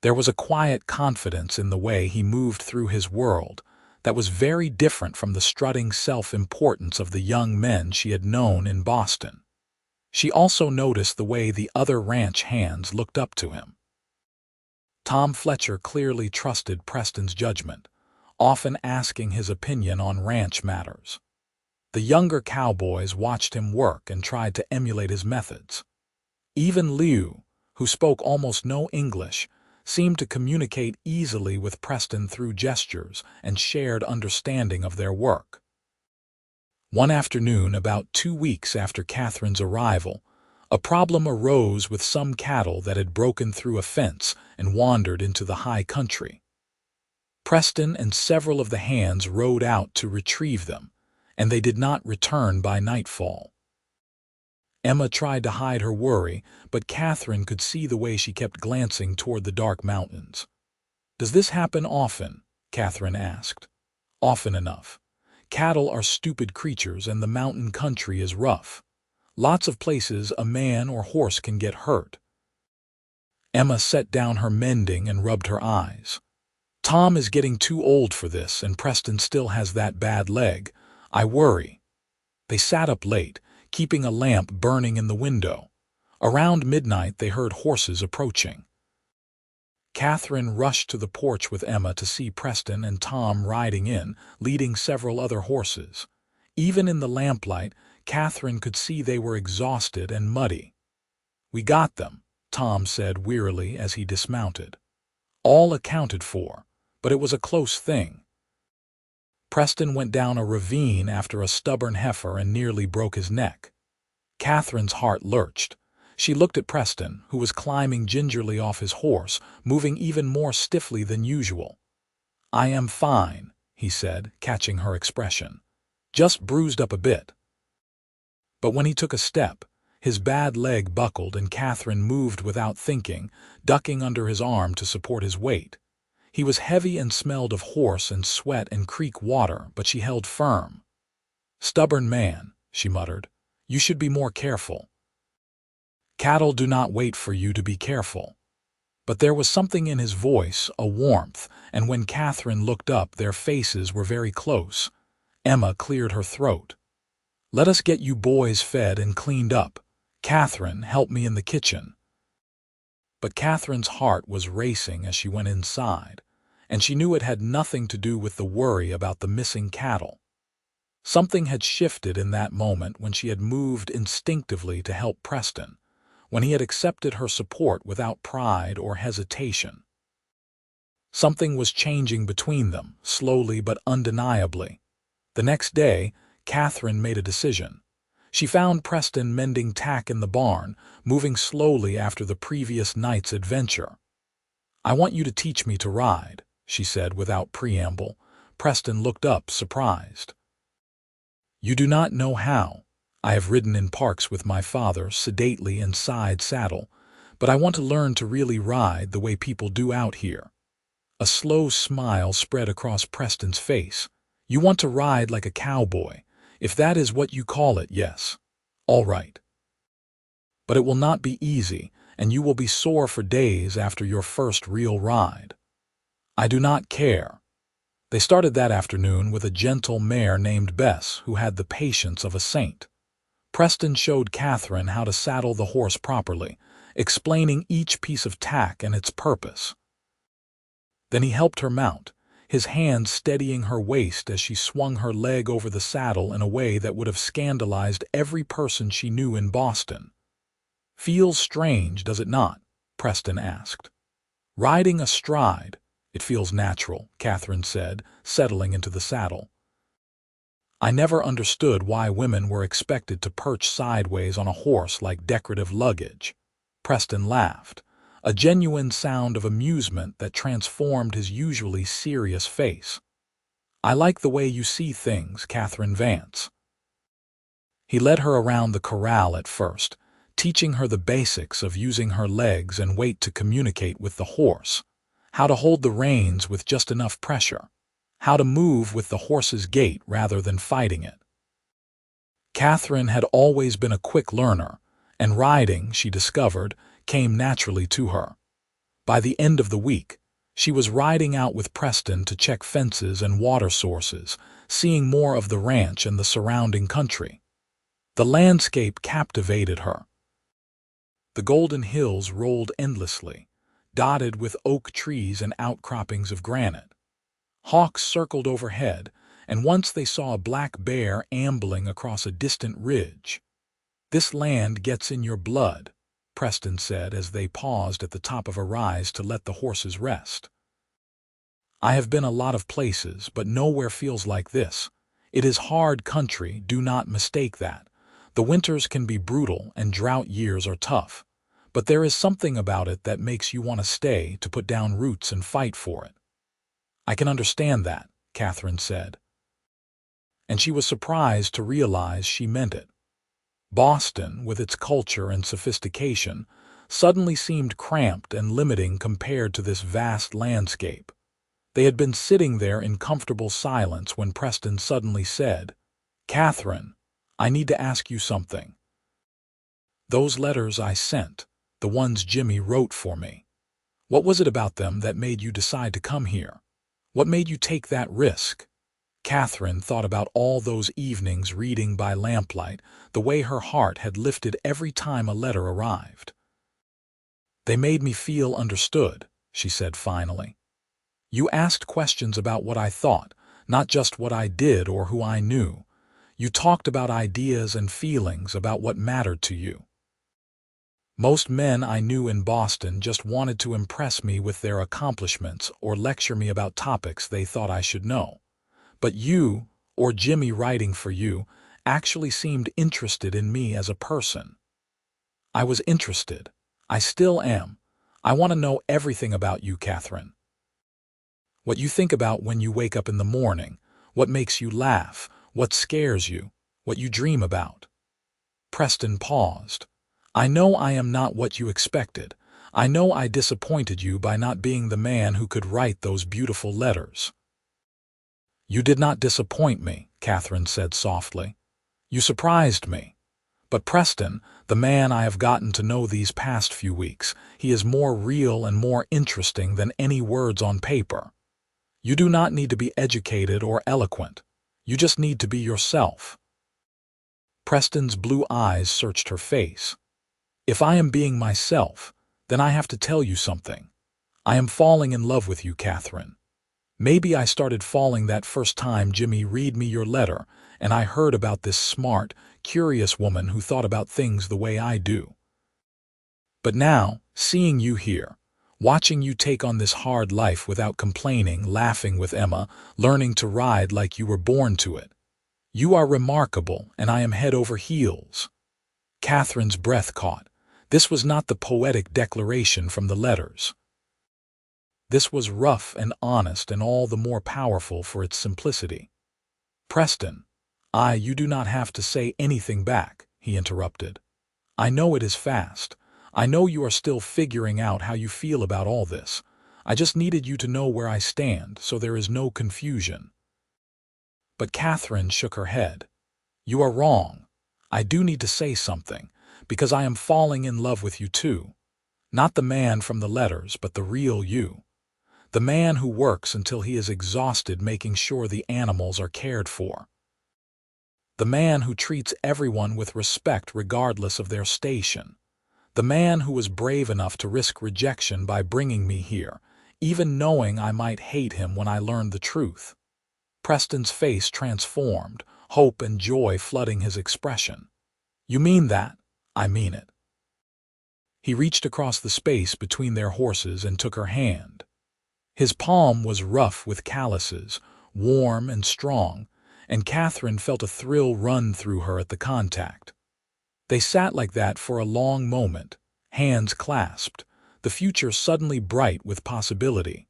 There was a quiet confidence in the way he moved through his world that was very different from the strutting self-importance of the young men she had known in Boston. She also noticed the way the other ranch hands looked up to him. Tom Fletcher clearly trusted Preston's judgment, often asking his opinion on ranch matters. The younger cowboys watched him work and tried to emulate his methods. Even Liu, who spoke almost no English, seemed to communicate easily with Preston through gestures and shared understanding of their work. One afternoon, about 2 weeks after Catherine's arrival, a problem arose with some cattle that had broken through a fence and wandered into the high country. Preston and several of the hands rode out to retrieve them, and they did not return by nightfall. Emma tried to hide her worry, but Catherine could see the way she kept glancing toward the dark mountains. "Does this happen often?" Catherine asked. "Often enough. Cattle are stupid creatures and the mountain country is rough. Lots of places a man or horse can get hurt." Emma set down her mending and rubbed her eyes. "Tom is getting too old for this, and Preston still has that bad leg. I worry." They sat up late, keeping a lamp burning in the window. Around midnight they heard horses approaching. Catherine rushed to the porch with Emma to see Preston and Tom riding in, leading several other horses. Even in the lamplight, Catherine could see they were exhausted and muddy. "We got them," Tom said wearily as he dismounted. "All accounted for, but it was a close thing." Preston went down a ravine after a stubborn heifer and nearly broke his neck. Catherine's heart lurched. She looked at Preston, who was climbing gingerly off his horse, moving even more stiffly than usual. "I am fine," he said, catching her expression. "Just bruised up a bit." But when he took a step, his bad leg buckled and Catherine moved without thinking, ducking under his arm to support his weight. He was heavy and smelled of horse and sweat and creek water, but she held firm. "Stubborn man," she muttered. "You should be more careful." "Cattle do not wait for you to be careful." But there was something in his voice, a warmth, and when Catherine looked up, their faces were very close. Emma cleared her throat. "Let us get you boys fed and cleaned up. Catherine, help me in the kitchen." But Catherine's heart was racing as she went inside, and she knew it had nothing to do with the worry about the missing cattle. Something had shifted in that moment when she had moved instinctively to help Preston, when he had accepted her support without pride or hesitation. Something was changing between them, slowly but undeniably. The next day, Catherine made a decision. She found Preston mending tack in the barn, moving slowly after the previous night's adventure. "I want you to teach me to ride," she said without preamble. Preston looked up, surprised. "You do not know how. I have ridden in parks with my father, sedately in side saddle, but I want to learn to really ride the way people do out here." A slow smile spread across Preston's face. "You want to ride like a cowboy. If that is what you call it, yes. All right. But it will not be easy, and you will be sore for days after your first real ride." "I do not care." They started that afternoon with a gentle mare named Bess, who had the patience of a saint. Preston showed Catherine how to saddle the horse properly, explaining each piece of tack and its purpose. Then he helped her mount, his hand steadying her waist as she swung her leg over the saddle in a way that would have scandalized every person she knew in Boston. "Feels strange, does it not?" Preston asked. "Riding astride. It feels natural," Catherine said, settling into the saddle. "I never understood why women were expected to perch sideways on a horse like decorative luggage." Preston laughed, a genuine sound of amusement that transformed his usually serious face. "I like the way you see things, Catherine Vance." He led her around the corral at first, teaching her the basics of using her legs and weight to communicate with the horse, how to hold the reins with just enough pressure, how to move with the horse's gait rather than fighting it. Catherine had always been a quick learner, and riding, she discovered, came naturally to her. By the end of the week, she was riding out with Preston to check fences and water sources, seeing more of the ranch and the surrounding country. The landscape captivated her. The golden hills rolled endlessly, dotted with oak trees and outcroppings of granite. Hawks circled overhead, and once they saw a black bear ambling across a distant ridge. "This land gets in your blood," Preston said as they paused at the top of a rise to let the horses rest. "I have been a lot of places, but nowhere feels like this. It is hard country, do not mistake that. The winters can be brutal and drought years are tough, but there is something about it that makes you want to stay, to put down roots and fight for it." "I can understand that," Catherine said. And she was surprised to realize she meant it. Boston, with its culture and sophistication, suddenly seemed cramped and limiting compared to this vast landscape. They had been sitting there in comfortable silence when Preston suddenly said, "Catherine, I need to ask you something. Those letters I sent, the ones Jimmy wrote for me, what was it about them that made you decide to come here? What made you take that risk?" Catherine thought about all those evenings reading by lamplight, the way her heart had lifted every time a letter arrived. "They made me feel understood," she said finally. "You asked questions about what I thought, not just what I did or who I knew. You talked about ideas and feelings, about what mattered to you. Most men I knew in Boston just wanted to impress me with their accomplishments or lecture me about topics they thought I should know. But you, or Jimmy writing for you, actually seemed interested in me as a person." "I was interested. I still am. I want to know everything about you, Catherine. What you think about when you wake up in the morning, what makes you laugh, what scares you, what you dream about." Preston paused. "I know I am not what you expected. I know I disappointed you by not being the man who could write those beautiful letters." "You did not disappoint me," Catherine said softly. "You surprised me. But Preston, the man I have gotten to know these past few weeks, he is more real and more interesting than any words on paper. You do not need to be educated or eloquent. You just need to be yourself." Preston's blue eyes searched her face. "If I am being myself, then I have to tell you something. I am falling in love with you, Catherine. Maybe I started falling that first time Jimmy read me your letter and I heard about this smart, curious woman who thought about things the way I do. But now, seeing you here, watching you take on this hard life without complaining, laughing with Emma, learning to ride like you were born to it, you are remarkable and I am head over heels." Catherine's breath caught. This was not the poetic declaration from the letters. This was rough and honest and all the more powerful for its simplicity. "Preston, you do not have to say anything back," he interrupted. "I know it is fast. I know you are still figuring out how you feel about all this. I just needed you to know where I stand, so there is no confusion." But Catherine shook her head. "You are wrong. I do need to say something, because I am falling in love with you too. Not the man from the letters, but the real you. The man who works until he is exhausted making sure the animals are cared for. The man who treats everyone with respect regardless of their station. The man who was brave enough to risk rejection by bringing me here, even knowing I might hate him when I learned the truth. Preston's face transformed, hope and joy flooding his expression. "You mean that?" "I mean it." He reached across the space between their horses and took her hand. His palm was rough with calluses, warm and strong, and Catherine felt a thrill run through her at the contact. They sat like that for a long moment, hands clasped, the future suddenly bright with possibility.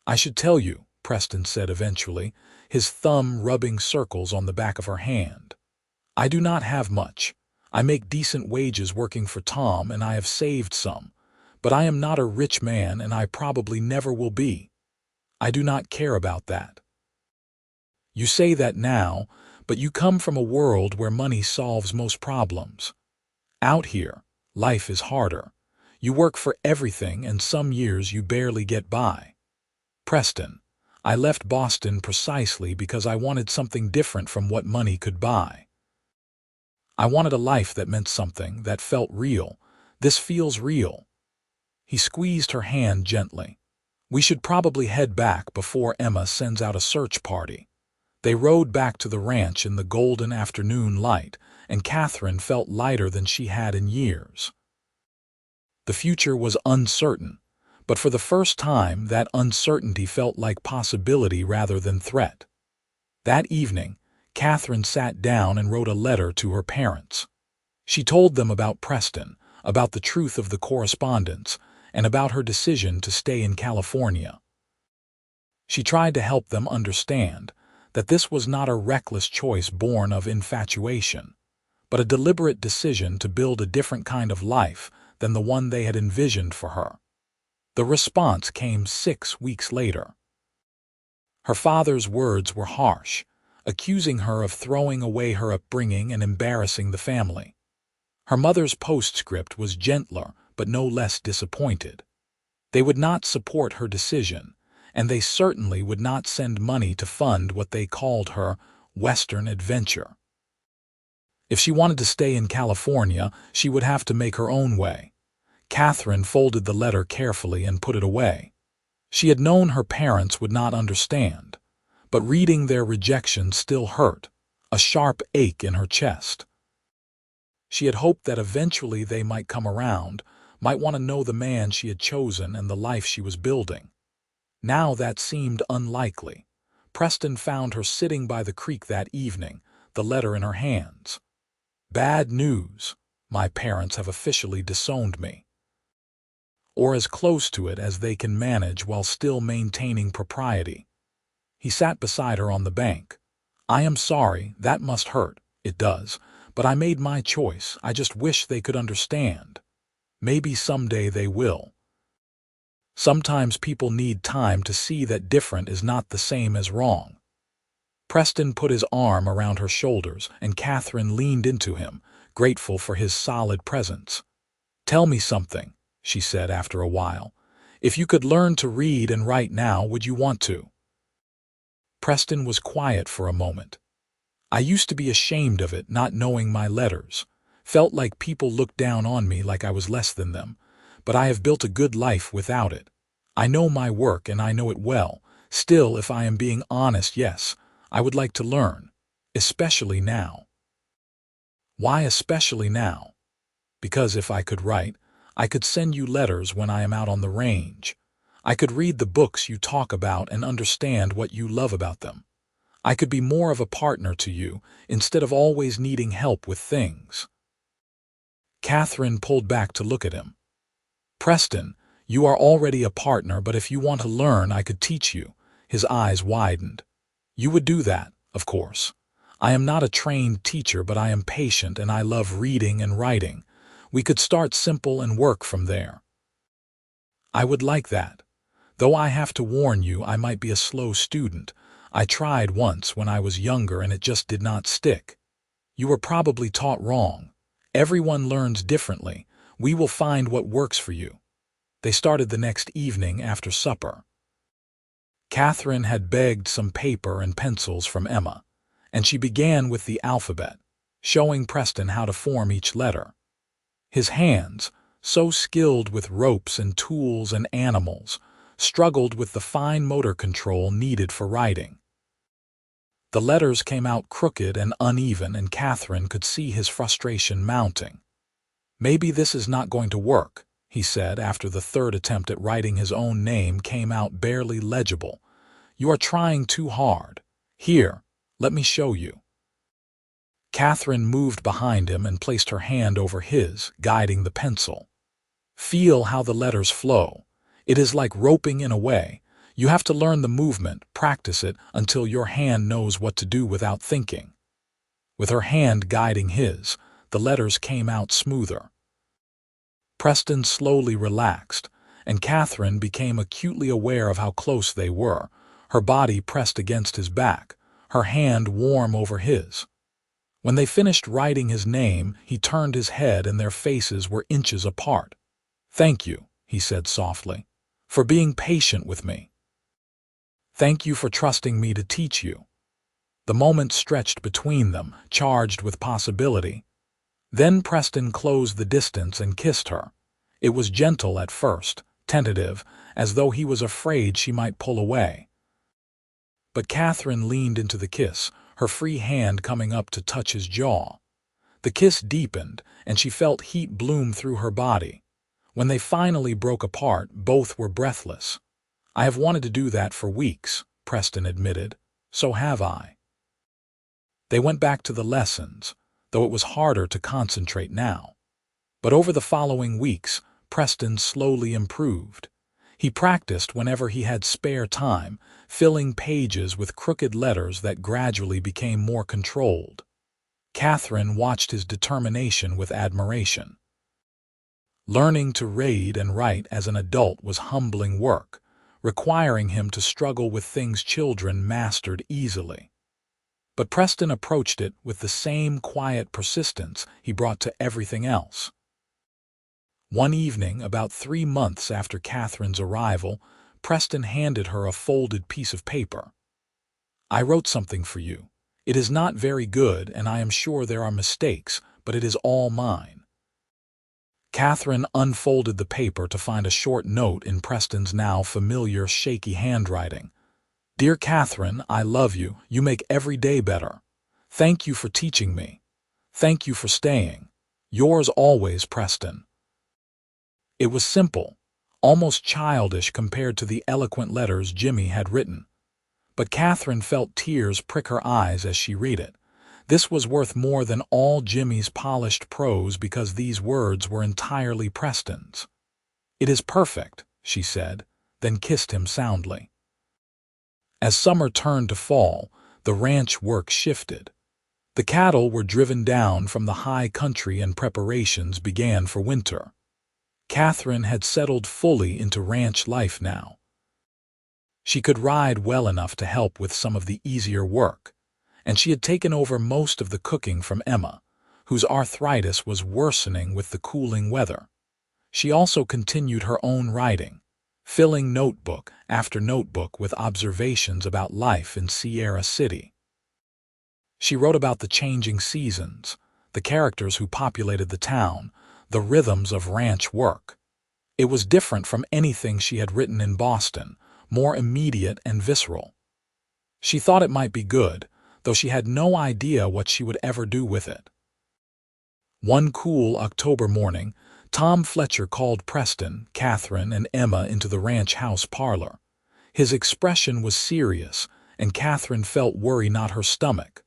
"I should tell you," Preston said eventually, his thumb rubbing circles on the back of her hand. "I do not have much. I make decent wages working for Tom, and I have saved some. But I am not a rich man, and I probably never will be. I do not care about that. You say that now, but you come from a world where money solves most problems. Out here, life is harder. You work for everything, and some years you barely get by. Preston, I left Boston precisely because I wanted something different from what money could buy. I wanted a life that meant something, that felt real. This feels real." He squeezed her hand gently. "We should probably head back before Emma sends out a search party." They rode back to the ranch in the golden afternoon light, and Catherine felt lighter than she had in years. The future was uncertain, but for the first time that uncertainty felt like possibility rather than threat. That evening, Catherine sat down and wrote a letter to her parents. She told them about Preston, about the truth of the correspondence, and about her decision to stay in California. She tried to help them understand that this was not a reckless choice born of infatuation, but a deliberate decision to build a different kind of life than the one they had envisioned for her. The response came 6 weeks later. Her father's words were harsh, accusing her of throwing away her upbringing and embarrassing the family. Her mother's postscript was gentler, but no less disappointed. They would not support her decision, and they certainly would not send money to fund what they called her Western adventure. If she wanted to stay in California, she would have to make her own way. Catherine folded the letter carefully and put it away. She had known her parents would not understand, but reading their rejection still hurt, a sharp ache in her chest. She had hoped that eventually they might come around, might want to know the man she had chosen and the life she was building. Now that seemed unlikely. Preston found her sitting by the creek that evening, the letter in her hands. "Bad news. My parents have officially disowned me." Or as close to it as they can manage while still maintaining propriety. He sat beside her on the bank. "I am sorry, that must hurt. It does. But I made my choice. I just wish they could understand. Maybe someday they will. Sometimes people need time to see that different is not the same as wrong." Preston put his arm around her shoulders, and Catherine leaned into him, grateful for his solid presence. "Tell me something," she said after a while. "If you could learn to read and write now, would you want to?" Preston was quiet for a moment. "I used to be ashamed of it, not knowing my letters. Felt like people looked down on me like I was less than them. But I have built a good life without it. I know my work and I know it well. Still, if I am being honest, yes, I would like to learn. Especially now." "Why especially now?" "Because if I could write, I could send you letters when I am out on the range. I could read the books you talk about and understand what you love about them. I could be more of a partner to you, instead of always needing help with things." Catherine pulled back to look at him. "Preston, you are already a partner, but if you want to learn, I could teach you." His eyes widened. "You would do that, of course. I am not a trained teacher, but I am patient and I love reading and writing. We could start simple and work from there." "I would like that. Though I have to warn you, I might be a slow student. I tried once when I was younger and it just did not stick. You were probably taught wrong. Everyone learns differently. We will find what works for you." They started the next evening after supper. Catherine had begged some paper and pencils from Emma, and she began with the alphabet, showing Preston how to form each letter. His hands, so skilled with ropes and tools and animals, struggled with the fine motor control needed for writing. The letters came out crooked and uneven, and Catherine could see his frustration mounting. "Maybe this is not going to work," he said after the third attempt at writing his own name came out barely legible. "You are trying too hard. Here, let me show you." Catherine moved behind him and placed her hand over his, guiding the pencil. "Feel how the letters flow. It is like roping in a way. You have to learn the movement, practice it until your hand knows what to do without thinking." With her hand guiding his, the letters came out smoother. Preston slowly relaxed, and Catherine became acutely aware of how close they were, her body pressed against his back, her hand warm over his. When they finished writing his name, he turned his head and their faces were inches apart. "Thank you," he said softly, "for being patient with me. Thank you for trusting me to teach you." The moment stretched between them, charged with possibility. Then Preston closed the distance and kissed her. It was gentle at first, tentative, as though he was afraid she might pull away. But Catherine leaned into the kiss, her free hand coming up to touch his jaw. The kiss deepened, and she felt heat bloom through her body. When they finally broke apart, both were breathless. "I have wanted to do that for weeks," Preston admitted. "So have I." They went back to the lessons, though it was harder to concentrate now. But over the following weeks, Preston slowly improved. He practiced whenever he had spare time, filling pages with crooked letters that gradually became more controlled. Catherine watched his determination with admiration. Learning to read and write as an adult was humbling work, requiring him to struggle with things children mastered easily. But Preston approached it with the same quiet persistence he brought to everything else. One evening, about 3 months after Catherine's arrival, Preston handed her a folded piece of paper. "I wrote something for you. It is not very good, and I am sure there are mistakes, but it is all mine." Catherine unfolded the paper to find a short note in Preston's now familiar, shaky handwriting. "Dear Catherine, I love you. You make every day better. Thank you for teaching me. Thank you for staying. Yours always, Preston." It was simple, almost childish compared to the eloquent letters Jimmy had written. But Catherine felt tears prick her eyes as she read it. This was worth more than all Jimmy's polished prose because these words were entirely Preston's. "It is perfect," she said, then kissed him soundly. As summer turned to fall, the ranch work shifted. The cattle were driven down from the high country and preparations began for winter. Catherine had settled fully into ranch life now. She could ride well enough to help with some of the easier work, and she had taken over most of the cooking from Emma, whose arthritis was worsening with the cooling weather. She also continued her own writing, filling notebook after notebook with observations about life in Sierra City. She wrote about the changing seasons, the characters who populated the town, the rhythms of ranch work. It was different from anything she had written in Boston, more immediate and visceral. She thought it might be good, though she had no idea what she would ever do with it. One cool October morning, Tom Fletcher called Preston, Catherine, and Emma into the ranch house parlor. His expression was serious, and Catherine felt worry knot her stomach.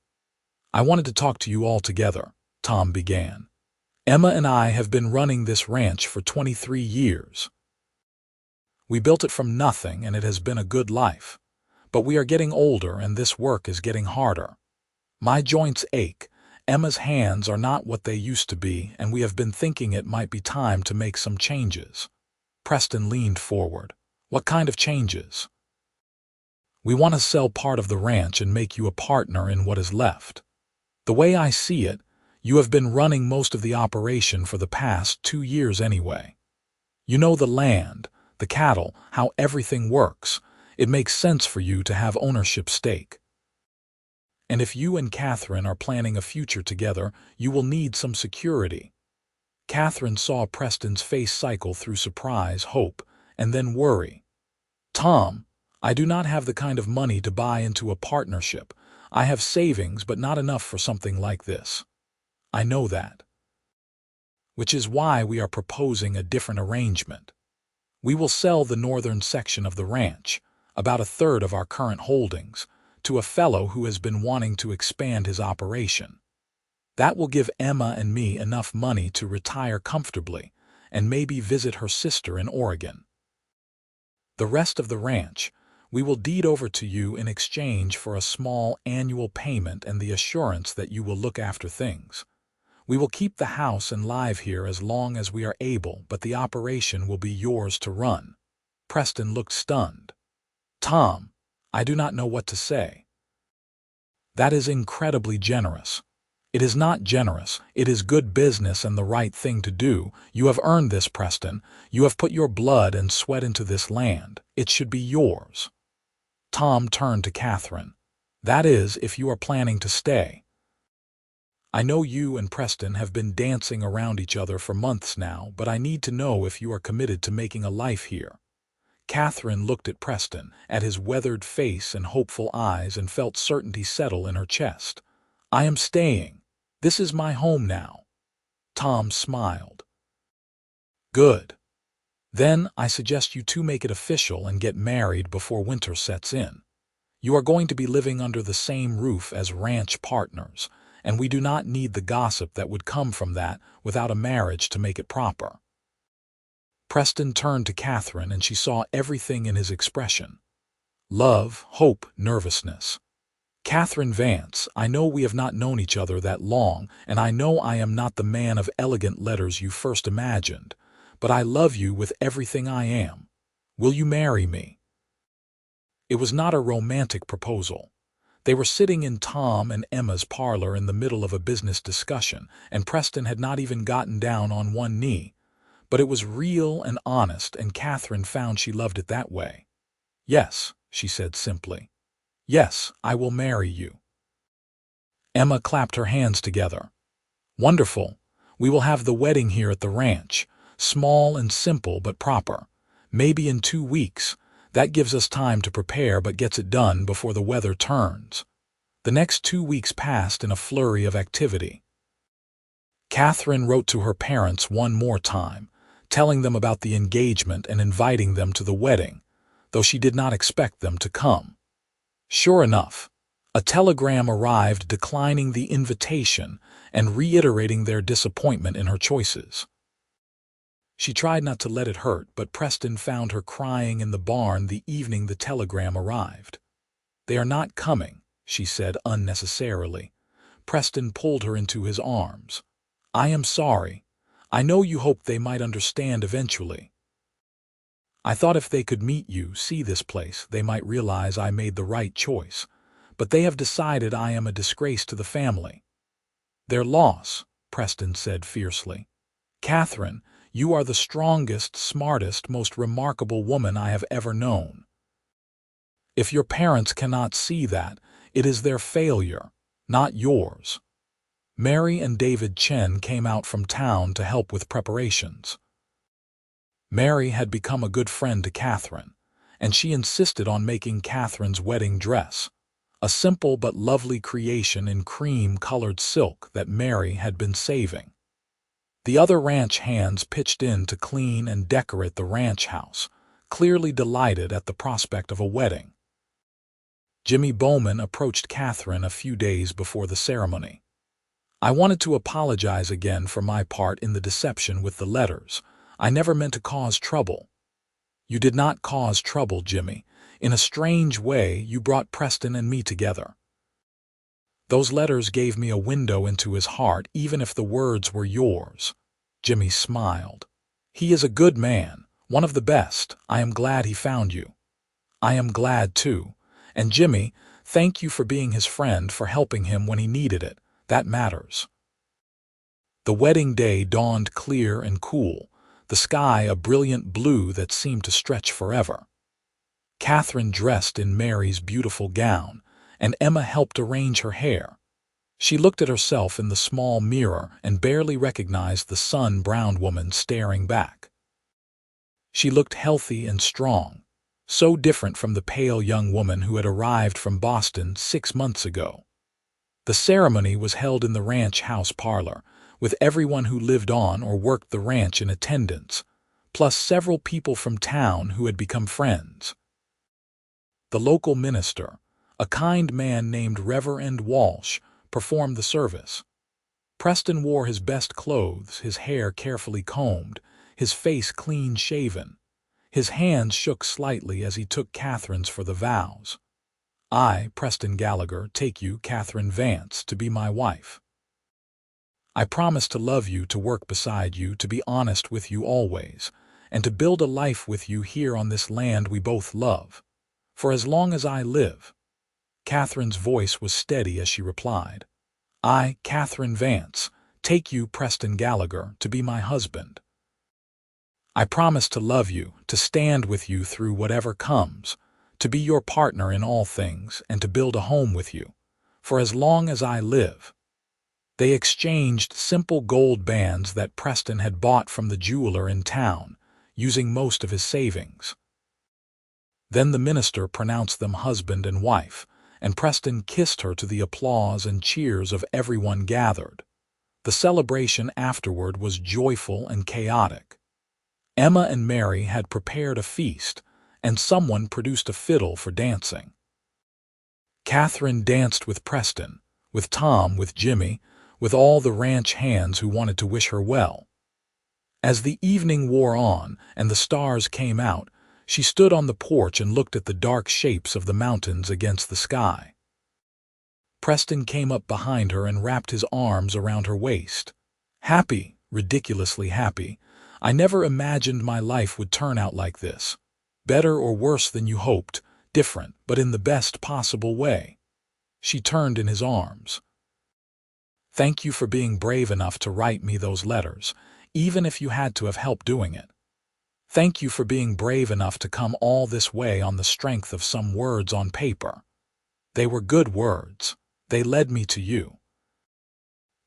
"I wanted to talk to you all together," Tom began. "Emma and I have been running this ranch for 23 years. We built it from nothing, and it has been a good life. But we are getting older, and this work is getting harder. My joints ache. Emma's hands are not what they used to be, and we have been thinking it might be time to make some changes." Preston leaned forward. "What kind of changes?" "We want to sell part of the ranch and make you a partner in what is left. The way I see it, you have been running most of the operation for the past 2 years anyway. You know the land, the cattle, how everything works. It makes sense for you to have ownership stake. And if you and Catherine are planning a future together, you will need some security." Catherine saw Preston's face cycle through surprise, hope, and then worry. Tom, I do not have the kind of money to buy into a partnership. I have savings, but not enough for something like this. I know that. Which is why we are proposing a different arrangement. We will sell the northern section of the ranch, about a third of our current holdings, to a fellow who has been wanting to expand his operation. That will give Emma and me enough money to retire comfortably and maybe visit her sister in Oregon. The rest of the ranch we will deed over to you in exchange for a small annual payment and the assurance that you will look after things. We will keep the house and live here as long as we are able, but the operation will be yours to run. Preston looked stunned. Tom, I do not know what to say. That is incredibly generous. It is not generous. It is good business and the right thing to do. You have earned this, Preston. You have put your blood and sweat into this land. It should be yours. Tom turned to Catherine. That is, if you are planning to stay. I know you and Preston have been dancing around each other for months now, but I need to know if you are committed to making a life here. Catherine looked at Preston, at his weathered face and hopeful eyes, and felt certainty settle in her chest. I am staying. This is my home now. Tom smiled. Good. Then I suggest you two make it official and get married before winter sets in. You are going to be living under the same roof as ranch partners, and we do not need the gossip that would come from that without a marriage to make it proper. Preston turned to Catherine, and she saw everything in his expression. Love, hope, nervousness. Catherine Vance, I know we have not known each other that long, and I know I am not the man of elegant letters you first imagined, but I love you with everything I am. Will you marry me? It was not a romantic proposal. They were sitting in Tom and Emma's parlor in the middle of a business discussion, and Preston had not even gotten down on one knee. But it was real and honest, and Catherine found she loved it that way. Yes, she said simply. Yes, I will marry you. Emma clapped her hands together. Wonderful. We will have the wedding here at the ranch, small and simple but proper. Maybe in 2 weeks. That gives us time to prepare but gets it done before the weather turns. The next 2 weeks passed in a flurry of activity. Catherine wrote to her parents one more time, telling them about the engagement and inviting them to the wedding, though she did not expect them to come. Sure enough, a telegram arrived declining the invitation and reiterating their disappointment in her choices. She tried not to let it hurt, but Preston found her crying in the barn the evening the telegram arrived. They are not coming, she said unnecessarily. Preston pulled her into his arms. I am sorry. I know you hoped they might understand eventually. I thought if they could meet you, see this place, they might realize I made the right choice. But they have decided I am a disgrace to the family. Their loss, Preston said fiercely. Catherine, you are the strongest, smartest, most remarkable woman I have ever known. If your parents cannot see that, it is their failure, not yours. Mary and David Chen came out from town to help with preparations. Mary had become a good friend to Catherine, and she insisted on making Catherine's wedding dress, a simple but lovely creation in cream-colored silk that Mary had been saving. The other ranch hands pitched in to clean and decorate the ranch house, clearly delighted at the prospect of a wedding. Jimmy Bowman approached Catherine a few days before the ceremony. I wanted to apologize again for my part in the deception with the letters. I never meant to cause trouble. You did not cause trouble, Jimmy. In a strange way, you brought Preston and me together. Those letters gave me a window into his heart, even if the words were yours. Jimmy smiled. He is a good man, one of the best. I am glad he found you. I am glad, too. And Jimmy, thank you for being his friend, for helping him when he needed it. That matters. The wedding day dawned clear and cool, the sky a brilliant blue that seemed to stretch forever. Catherine dressed in Mary's beautiful gown, and Emma helped arrange her hair. She looked at herself in the small mirror and barely recognized the sun-browned woman staring back. She looked healthy and strong, so different from the pale young woman who had arrived from Boston 6 months ago. The ceremony was held in the ranch house parlor, with everyone who lived on or worked the ranch in attendance, plus several people from town who had become friends. The local minister, a kind man named Reverend Walsh, performed the service. Preston wore his best clothes, his hair carefully combed, his face clean-shaven. His hands shook slightly as he took Catherine's for the vows. I, Preston Gallagher, take you, Catherine Vance, to be my wife. I promise to love you, to work beside you, to be honest with you always, and to build a life with you here on this land we both love, for as long as I live. Catherine's voice was steady as she replied, I, Catherine Vance, take you, Preston Gallagher, to be my husband. I promise to love you, to stand with you through whatever comes, to be your partner in all things, and to build a home with you, for as long as I live. They exchanged simple gold bands that Preston had bought from the jeweler in town, using most of his savings. Then the minister pronounced them husband and wife, and Preston kissed her to the applause and cheers of everyone gathered. The celebration afterward was joyful and chaotic. Emma and Mary had prepared a feast, and someone produced a fiddle for dancing. Catherine danced with Preston, with Tom, with Jimmy, with all the ranch hands who wanted to wish her well. As the evening wore on and the stars came out, she stood on the porch and looked at the dark shapes of the mountains against the sky. Preston came up behind her and wrapped his arms around her waist. Happy, ridiculously happy. I never imagined my life would turn out like this. Better or worse than you hoped, different, but in the best possible way. She turned in his arms. Thank you for being brave enough to write me those letters, even if you had to have help doing it. Thank you for being brave enough to come all this way on the strength of some words on paper. They were good words. They led me to you.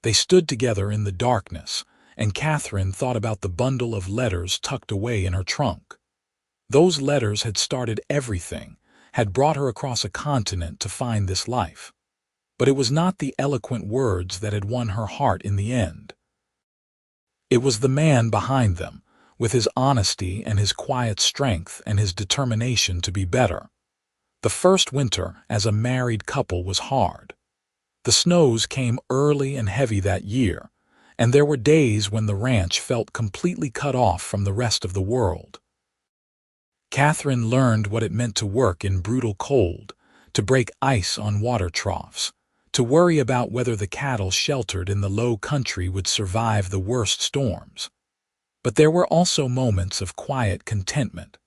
They stood together in the darkness, and Catherine thought about the bundle of letters tucked away in her trunk. Those letters had started everything, had brought her across a continent to find this life. But it was not the eloquent words that had won her heart in the end. It was the man behind them, with his honesty and his quiet strength and his determination to be better. The first winter as a married couple was hard. The snows came early and heavy that year, and there were days when the ranch felt completely cut off from the rest of the world. Catherine learned what it meant to work in brutal cold, to break ice on water troughs, to worry about whether the cattle sheltered in the low country would survive the worst storms. But there were also moments of quiet contentment.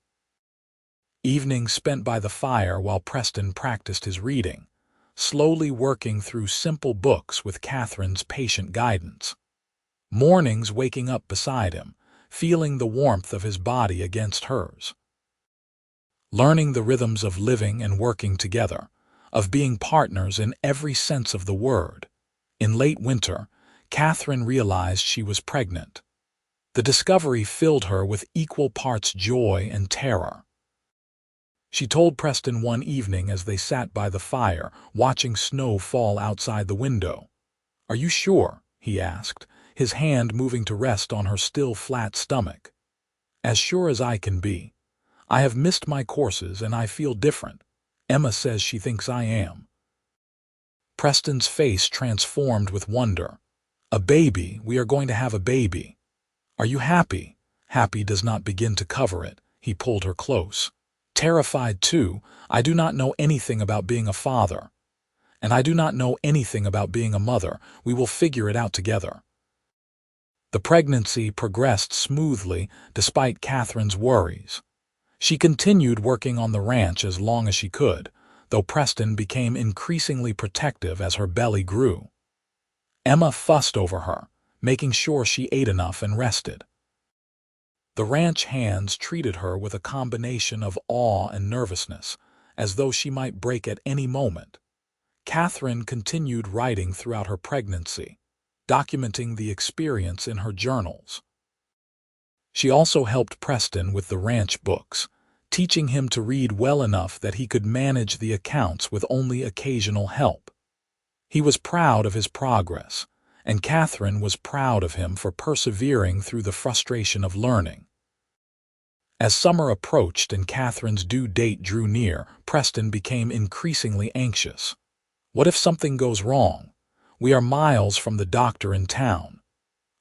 Evenings spent by the fire while Preston practiced his reading, slowly working through simple books with Catherine's patient guidance. Mornings waking up beside him, feeling the warmth of his body against hers. Learning the rhythms of living and working together, of being partners in every sense of the word. In late winter, Catherine realized she was pregnant. The discovery filled her with equal parts joy and terror. She told Preston one evening as they sat by the fire, watching snow fall outside the window. "Are you sure?" he asked, his hand moving to rest on her still flat stomach. "As sure as I can be. I have missed my courses and I feel different. Emma says she thinks I am." Preston's face transformed with wonder. "A baby, we are going to have a baby. Are you happy?" Happy does not begin to cover it. He pulled her close. "Terrified too. I do not know anything about being a father. And I do not know anything about being a mother. We will figure it out together." The pregnancy progressed smoothly despite Catherine's worries. She continued working on the ranch as long as she could, though Preston became increasingly protective as her belly grew. Emma fussed over her, making sure she ate enough and rested. The ranch hands treated her with a combination of awe and nervousness, as though she might break at any moment. Catherine continued writing throughout her pregnancy, documenting the experience in her journals. She also helped Preston with the ranch books, teaching him to read well enough that he could manage the accounts with only occasional help. He was proud of his progress, and Catherine was proud of him for persevering through the frustration of learning. As summer approached and Catherine's due date drew near, Preston became increasingly anxious. What if something goes wrong? We are miles from the doctor in town.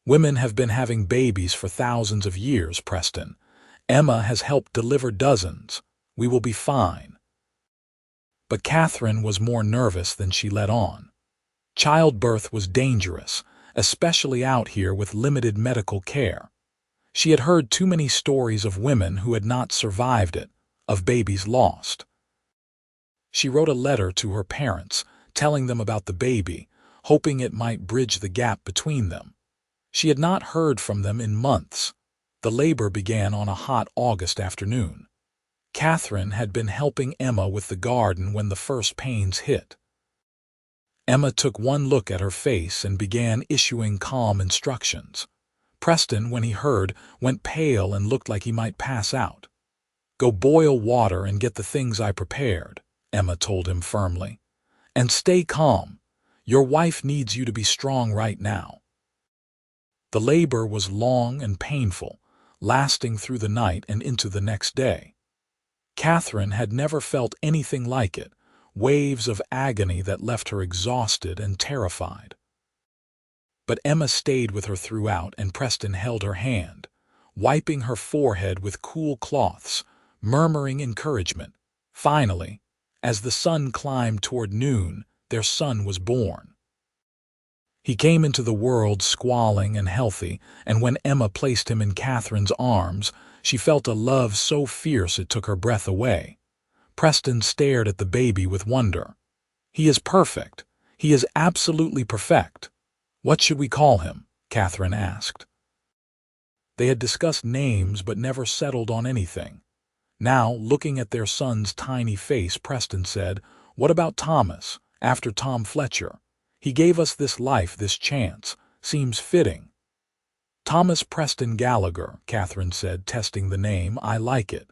Women have been having babies for thousands of years, Preston. Emma has helped deliver dozens. We will be fine. But Catherine was more nervous than she let on. Childbirth was dangerous, especially out here with limited medical care. She had heard too many stories of women who had not survived it, of babies lost. She wrote a letter to her parents, telling them about the baby, hoping it might bridge the gap between them. She had not heard from them in months. The labor began on a hot August afternoon. Catherine had been helping Emma with the garden when the first pains hit. Emma took one look at her face and began issuing calm instructions. Preston, when he heard, went pale and looked like he might pass out. "Go boil water and get the things I prepared," Emma told him firmly. "And stay calm. Your wife needs you to be strong right now." The labor was long and painful, lasting through the night and into the next day. Catherine had never felt anything like it, waves of agony that left her exhausted and terrified. But Emma stayed with her throughout, and Preston held her hand, wiping her forehead with cool cloths, murmuring encouragement. Finally, as the sun climbed toward noon, their son was born. He came into the world squalling and healthy, and when Emma placed him in Catherine's arms, she felt a love so fierce it took her breath away. Preston stared at the baby with wonder. "He is perfect. He is absolutely perfect. What should we call him?" Catherine asked. They had discussed names but never settled on anything. Now, looking at their son's tiny face, Preston said, "What about Thomas, after Tom Fletcher? He gave us this life, this chance. Seems fitting." "Thomas Preston Gallagher," Catherine said, testing the name. "I like it."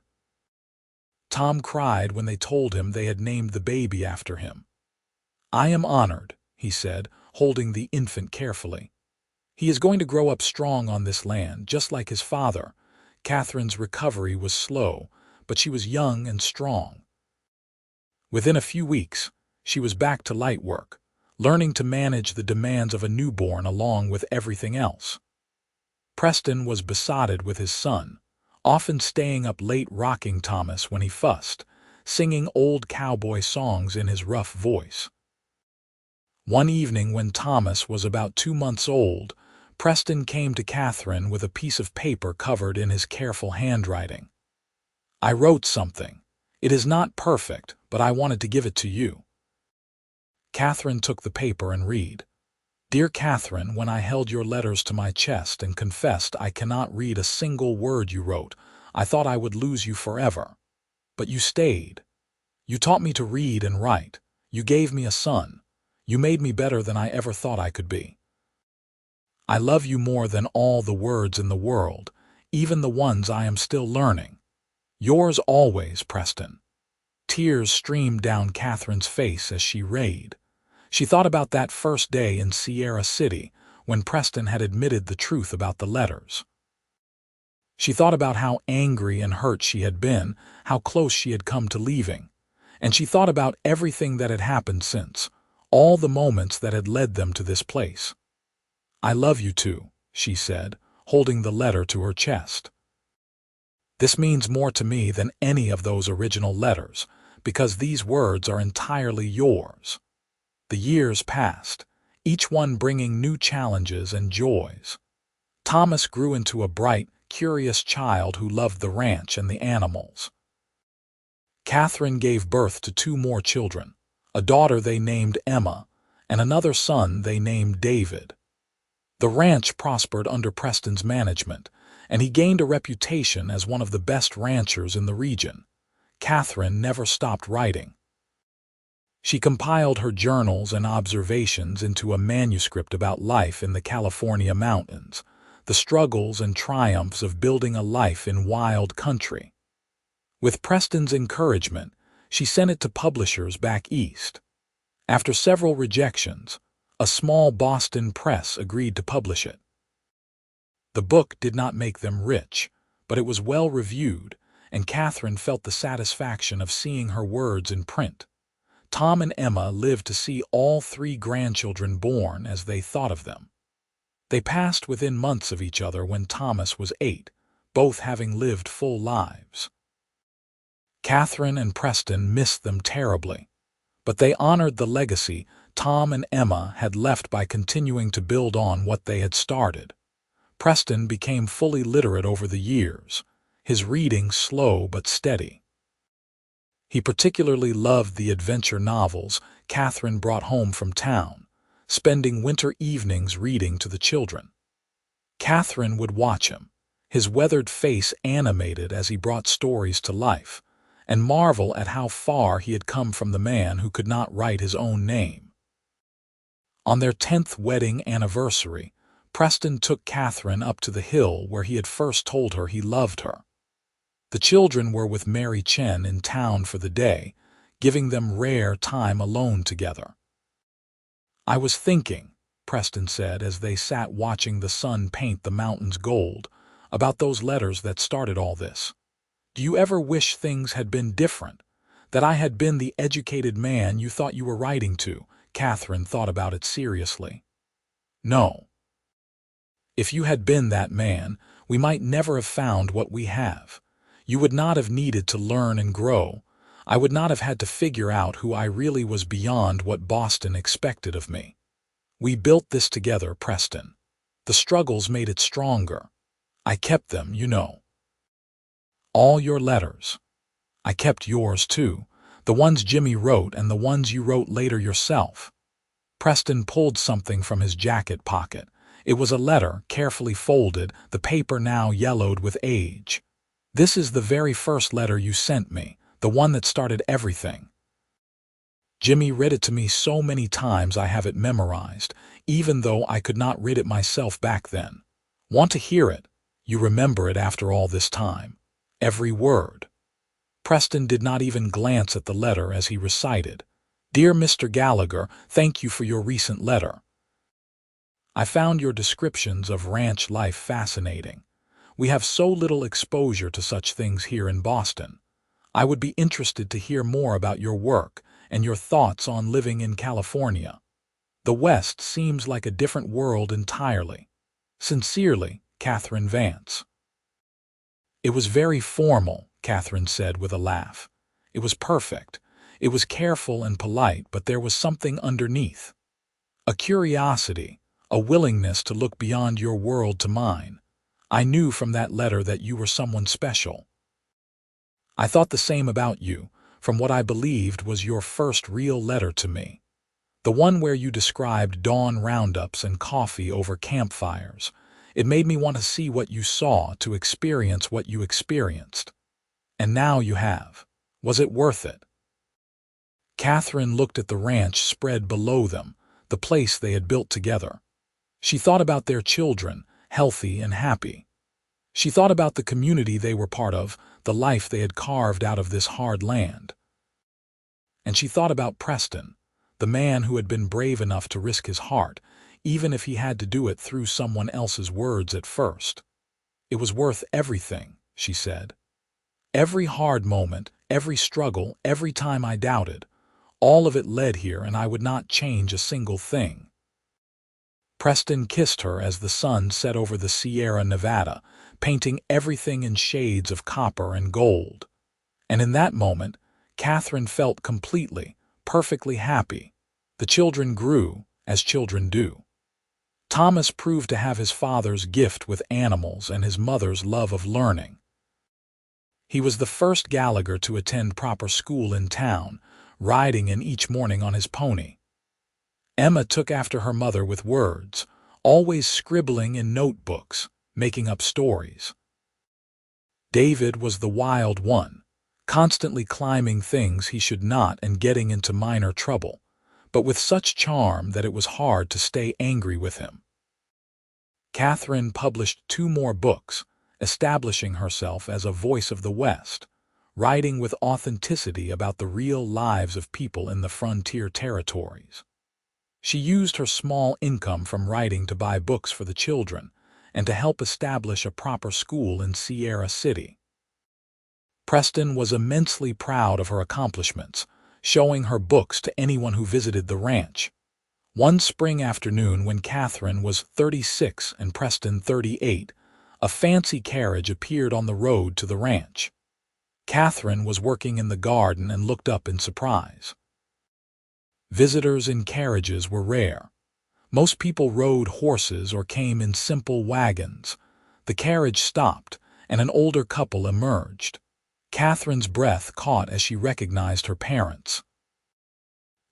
Tom cried when they told him they had named the baby after him. "I am honored," he said, holding the infant carefully. "He is going to grow up strong on this land, just like his father." Catherine's recovery was slow, but she was young and strong. Within a few weeks, she was back to light work, learning to manage the demands of a newborn along with everything else. Preston was besotted with his son, often staying up late rocking Thomas when he fussed, singing old cowboy songs in his rough voice. One evening when Thomas was about 2 months old, Preston came to Catherine with a piece of paper covered in his careful handwriting. "I wrote something. It is not perfect, but I wanted to give it to you." Catherine took the paper and read. "Dear Catherine, when I held your letters to my chest and confessed I cannot read a single word you wrote, I thought I would lose you forever. But you stayed. You taught me to read and write. You gave me a son. You made me better than I ever thought I could be. I love you more than all the words in the world, even the ones I am still learning. Yours always, Preston." Tears streamed down Catherine's face as she read. She thought about that first day in Sierra City when Preston had admitted the truth about the letters. She thought about how angry and hurt she had been, how close she had come to leaving. And she thought about everything that had happened since, all the moments that had led them to this place. "I love you too," she said, holding the letter to her chest. "This means more to me than any of those original letters, because these words are entirely yours." The years passed, each one bringing new challenges and joys. Thomas grew into a bright, curious child who loved the ranch and the animals. Catherine gave birth to 2 more children, a daughter they named Emma, and another son they named David. The ranch prospered under Preston's management, and he gained a reputation as one of the best ranchers in the region. Catherine never stopped writing. She compiled her journals and observations into a manuscript about life in the California mountains, the struggles and triumphs of building a life in wild country. With Preston's encouragement, she sent it to publishers back east. After several rejections, a small Boston press agreed to publish it. The book did not make them rich, but it was well reviewed, and Catherine felt the satisfaction of seeing her words in print. Tom and Emma lived to see all 3 grandchildren born as they thought of them. They passed within months of each other when Thomas was 8, both having lived full lives. Catherine and Preston missed them terribly, but they honored the legacy Tom and Emma had left by continuing to build on what they had started. Preston became fully literate over the years, his reading slow but steady. He particularly loved the adventure novels Catherine brought home from town, spending winter evenings reading to the children. Catherine would watch him, his weathered face animated as he brought stories to life, and marvel at how far he had come from the man who could not write his own name. On their 10th wedding anniversary, Preston took Catherine up to the hill where he had first told her he loved her. The children were with Mary Chen in town for the day, giving them rare time alone together. "I was thinking," Preston said as they sat watching the sun paint the mountains gold, "about those letters that started all this. Do you ever wish things had been different? That I had been the educated man you thought you were writing to?" Catherine thought about it seriously. "No. If you had been that man, we might never have found what we have. You would not have needed to learn and grow. I would not have had to figure out who I really was beyond what Boston expected of me. We built this together, Preston. The struggles made it stronger. I kept them, you know. All your letters. I kept yours too, the ones Jimmy wrote and the ones you wrote later yourself." Preston pulled something from his jacket pocket. It was a letter, carefully folded, the paper now yellowed with age. "This is the very first letter you sent me, the one that started everything. Jimmy read it to me so many times I have it memorized, even though I could not read it myself back then. Want to hear it? You remember it after all this time. Every word." Preston did not even glance at the letter as he recited, "Dear Mr. Gallagher, thank you for your recent letter. I found your descriptions of ranch life fascinating. We have so little exposure to such things here in Boston. I would be interested to hear more about your work and your thoughts on living in California. The West seems like a different world entirely. Sincerely, Catherine Vance." It was very formal, Catherine said with a laugh. It was perfect. It was careful and polite, but there was something underneath. A curiosity, a willingness to look beyond your world to mine. I knew from that letter that you were someone special. I thought the same about you, from what I believed was your first real letter to me. The one where you described dawn roundups and coffee over campfires. It made me want to see what you saw, to experience what you experienced. And now you have. Was it worth it? Catherine looked at the ranch spread below them, the place they had built together. She thought about their children, healthy and happy. She thought about the community they were part of, the life they had carved out of this hard land. And she thought about Preston, the man who had been brave enough to risk his heart, even if he had to do it through someone else's words at first. "It was worth everything," she said. "Every hard moment, every struggle, every time I doubted, all of it led here, and I would not change a single thing." Preston kissed her as the sun set over the Sierra Nevada, painting everything in shades of copper and gold. And in that moment, Catherine felt completely, perfectly happy. The children grew, as children do. Thomas proved to have his father's gift with animals and his mother's love of learning. He was the first Gallagher to attend proper school in town, riding in each morning on his pony. Emma took after her mother with words, always scribbling in notebooks, making up stories. David was the wild one, constantly climbing things he should not and getting into minor trouble, but with such charm that it was hard to stay angry with him. Catherine published 2 more books, establishing herself as a voice of the West, writing with authenticity about the real lives of people in the frontier territories. She used her small income from writing to buy books for the children and to help establish a proper school in Sierra City. Preston was immensely proud of her accomplishments, showing her books to anyone who visited the ranch. One spring afternoon when Catherine was 36 and Preston 38, a fancy carriage appeared on the road to the ranch. Catherine was working in the garden and looked up in surprise. Visitors in carriages were rare. Most people rode horses or came in simple wagons. The carriage stopped, and an older couple emerged. Catherine's breath caught as she recognized her parents.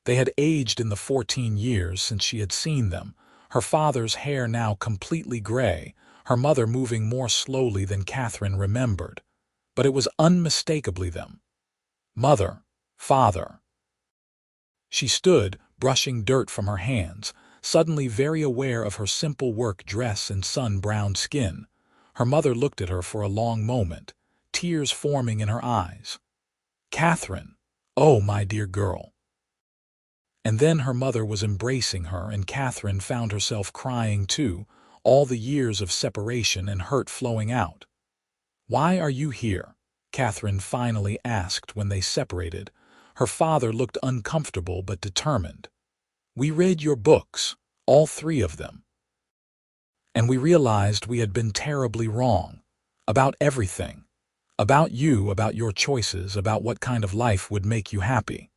They had aged in the 14 years since she had seen them, her father's hair now completely gray, her mother moving more slowly than Catherine remembered. But it was unmistakably them. Mother, father. She stood, brushing dirt from her hands, suddenly very aware of her simple work dress and sun-browned skin. Her mother looked at her for a long moment, tears forming in her eyes. Catherine, oh, my dear girl. And then her mother was embracing her, and Catherine found herself crying too, all the years of separation and hurt flowing out. "Why are you here?" Catherine finally asked when they separated. Her father looked uncomfortable but determined. "We read your books, all 3 of them. And we realized we had been terribly wrong. About everything. About you, about your choices, about what kind of life would make you happy.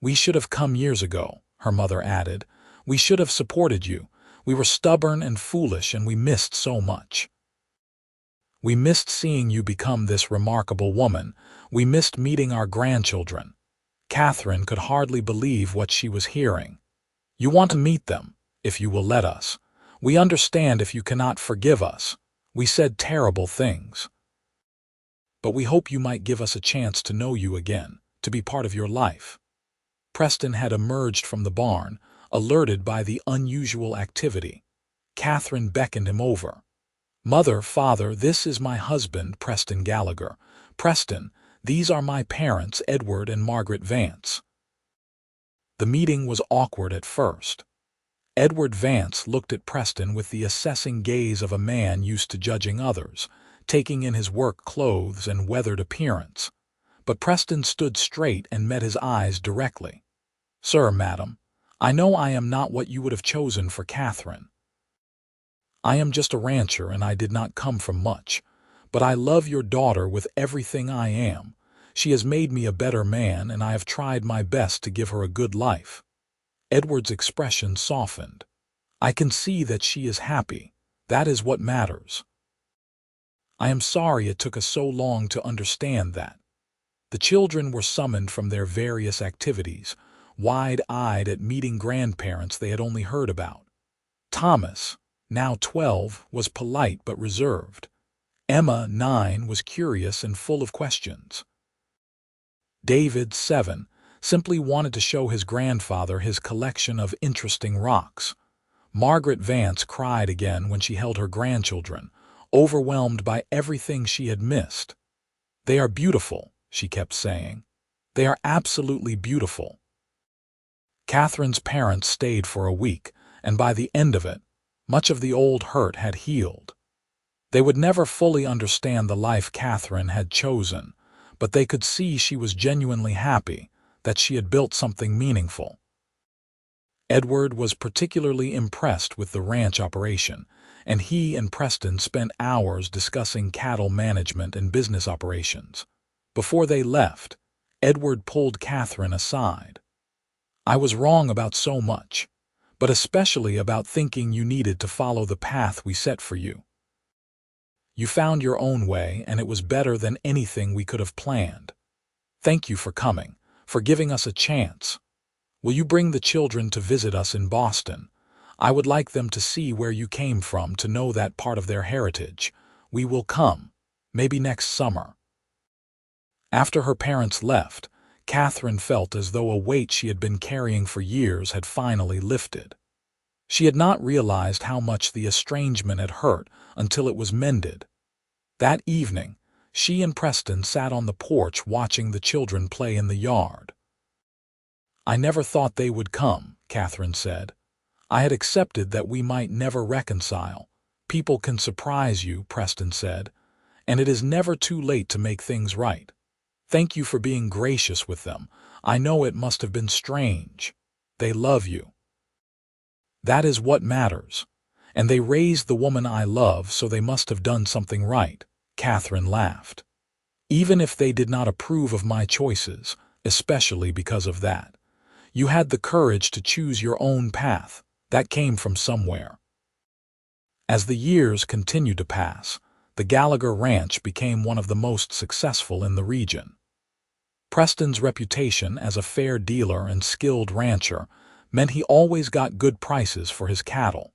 We should have come years ago," her mother added. "We should have supported you. We were stubborn and foolish, and we missed so much. We missed seeing you become this remarkable woman. We missed meeting our grandchildren." Catherine could hardly believe what she was hearing. "You want to meet them, if you will let us. We understand if you cannot forgive us. We said terrible things. But we hope you might give us a chance to know you again, to be part of your life." Preston had emerged from the barn, alerted by the unusual activity. Catherine beckoned him over. "Mother, father, this is my husband, Preston Gallagher. Preston, these are my parents, Edward and Margaret Vance." The meeting was awkward at first. Edward Vance looked at Preston with the assessing gaze of a man used to judging others, taking in his work clothes and weathered appearance. But Preston stood straight and met his eyes directly. "Sir, madam, I know I am not what you would have chosen for Catherine. I am just a rancher and I did not come from much. But I love your daughter with everything I am. She has made me a better man and I have tried my best to give her a good life." Edward's expression softened. "I can see that she is happy. That is what matters. I am sorry it took us so long to understand that." The children were summoned from their various activities, wide-eyed at meeting grandparents they had only heard about. Thomas, now 12, was polite but reserved. Emma, 9, was curious and full of questions. David, 7, simply wanted to show his grandfather his collection of interesting rocks. Margaret Vance cried again when she held her grandchildren, overwhelmed by everything she had missed. "They are beautiful," she kept saying. "They are absolutely beautiful." Catherine's parents stayed for a week, and by the end of it, much of the old hurt had healed. They would never fully understand the life Catherine had chosen, but they could see she was genuinely happy, that she had built something meaningful. Edward was particularly impressed with the ranch operation, and he and Preston spent hours discussing cattle management and business operations. Before they left, Edward pulled Catherine aside. "I was wrong about so much, but especially about thinking you needed to follow the path we set for you. You found your own way, and it was better than anything we could have planned. Thank you for coming, for giving us a chance. Will you bring the children to visit us in Boston? I would like them to see where you came from, to know that part of their heritage. We will come, maybe next summer." After her parents left, Catherine felt as though a weight she had been carrying for years had finally lifted. She had not realized how much the estrangement had hurt until it was mended. That evening, She and Preston sat on the porch watching the children play in the yard. "I never thought they would come," Catherine said. "I had accepted that we might never reconcile." "People can surprise you," Preston said, "and it is never too late to make things right. Thank you for being gracious with them. I know it must have been strange. They love you. That is what matters. And they raised the woman I love, so they must have done something right." Catherine laughed. "Even if they did not approve of my choices, especially because of that, you had the courage to choose your own path. That came from somewhere." As the years continued to pass, the Gallagher Ranch became one of the most successful in the region. Preston's reputation as a fair dealer and skilled rancher meant he always got good prices for his cattle.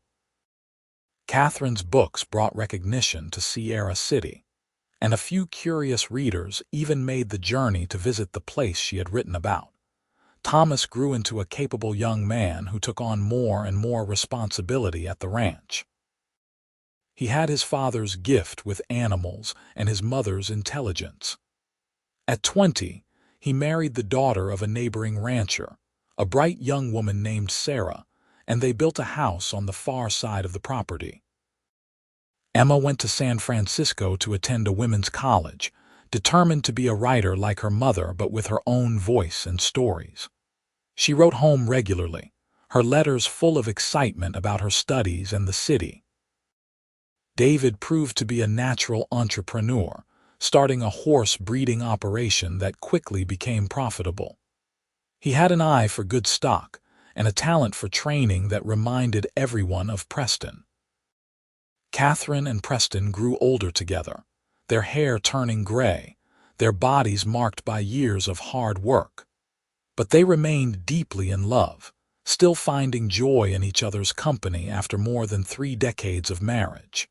Catherine's books brought recognition to Sierra City, and a few curious readers even made the journey to visit the place she had written about. Thomas grew into a capable young man who took on more and more responsibility at the ranch. He had his father's gift with animals and his mother's intelligence. At 20, he married the daughter of a neighboring rancher, a bright young woman named Sarah, and they built a house on the far side of the property. Emma went to San Francisco to attend a women's college, determined to be a writer like her mother but with her own voice and stories. She wrote home regularly, her letters full of excitement about her studies and the city. David proved to be a natural entrepreneur, starting a horse breeding operation that quickly became profitable. He had an eye for good stock and a talent for training that reminded everyone of Preston. Catherine and Preston grew older together, their hair turning gray, their bodies marked by years of hard work. But they remained deeply in love, still finding joy in each other's company after more than 3 decades of marriage.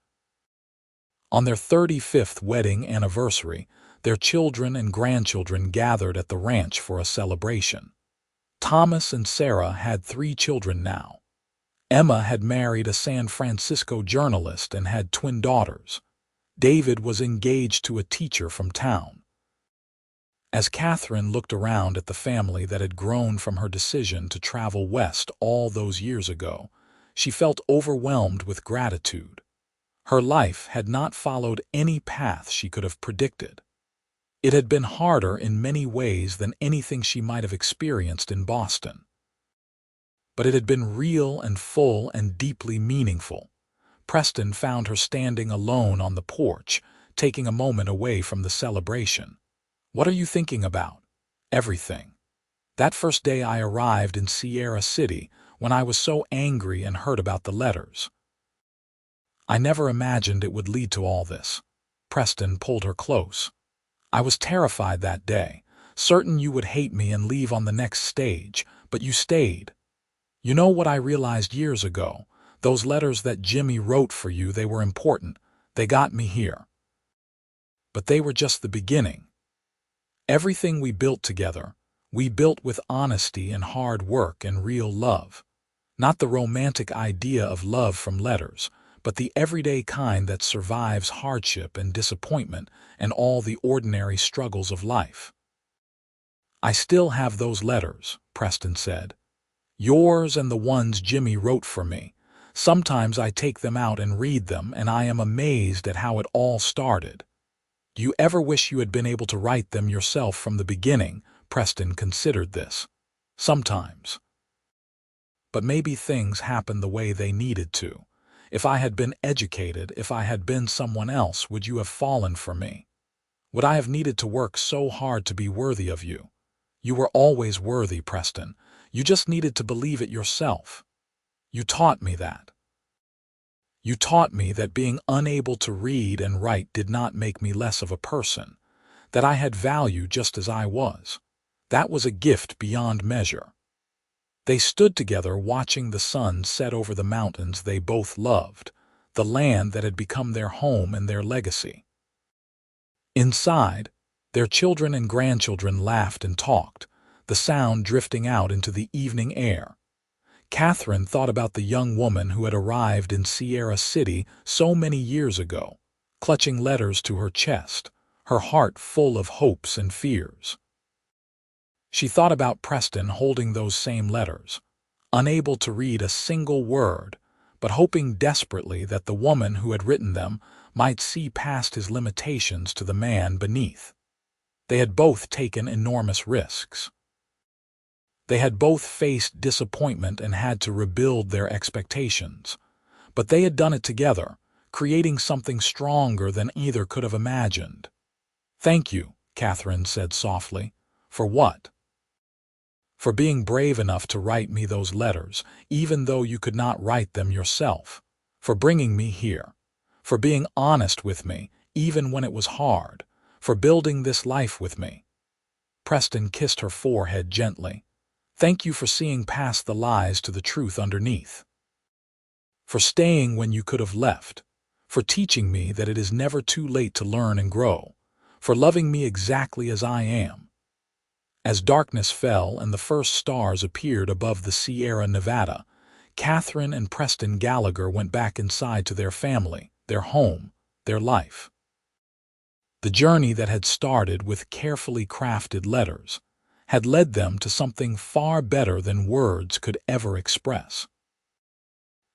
On their 35th wedding anniversary, their children and grandchildren gathered at the ranch for a celebration. Thomas and Sarah had 3 children now. Emma had married a San Francisco journalist and had twin daughters. David was engaged to a teacher from town. As Catherine looked around at the family that had grown from her decision to travel west all those years ago, she felt overwhelmed with gratitude. Her life had not followed any path she could have predicted. It had been harder in many ways than anything she might have experienced in Boston. But it had been real and full and deeply meaningful. Preston found her standing alone on the porch, taking a moment away from the celebration. "What are you thinking about?" "Everything. That first day I arrived in Sierra City, when I was so angry and hurt about the letters. I never imagined it would lead to all this." Preston pulled her close. "I was terrified that day, certain you would hate me and leave on the next stage, but you stayed. You know what I realized years ago? Those letters that Jimmy wrote for you, they were important. They got me here. But they were just the beginning. Everything we built together, we built with honesty and hard work and real love. Not the romantic idea of love from letters, but the everyday kind that survives hardship and disappointment and all the ordinary struggles of life." "I still have those letters," Preston said. "Yours and the ones Jimmy wrote for me. Sometimes I take them out and read them, and I am amazed at how it all started." "Do you ever wish you had been able to write them yourself from the beginning?" Preston considered this. "Sometimes. But maybe things happened the way they needed to. If I had been educated, if I had been someone else, would you have fallen for me? Would I have needed to work so hard to be worthy of you? You were always worthy, Preston. You just needed to believe it yourself. You taught me that. You taught me that being unable to read and write did not make me less of a person, that I had value just as I was. That was a gift beyond measure." They stood together watching the sun set over the mountains they both loved, the land that had become their home and their legacy. Inside, their children and grandchildren laughed and talked, the sound drifting out into the evening air. Catherine thought about the young woman who had arrived in Sierra City so many years ago, clutching letters to her chest, her heart full of hopes and fears. She thought about Preston holding those same letters, unable to read a single word, but hoping desperately that the woman who had written them might see past his limitations to the man beneath. They had both taken enormous risks. They had both faced disappointment and had to rebuild their expectations. But they had done it together, creating something stronger than either could have imagined. "Thank you," Catherine said softly. "For what?" "For being brave enough to write me those letters, even though you could not write them yourself. For bringing me here. For being honest with me, even when it was hard. For building this life with me." Preston kissed her forehead gently. "Thank you for seeing past the lies to the truth underneath. For staying when you could have left. For teaching me that it is never too late to learn and grow. For loving me exactly as I am." As darkness fell and the first stars appeared above the Sierra Nevada, Catherine and Preston Gallagher went back inside to their family, their home, their life. The journey that had started with carefully crafted letters had led them to something far better than words could ever express.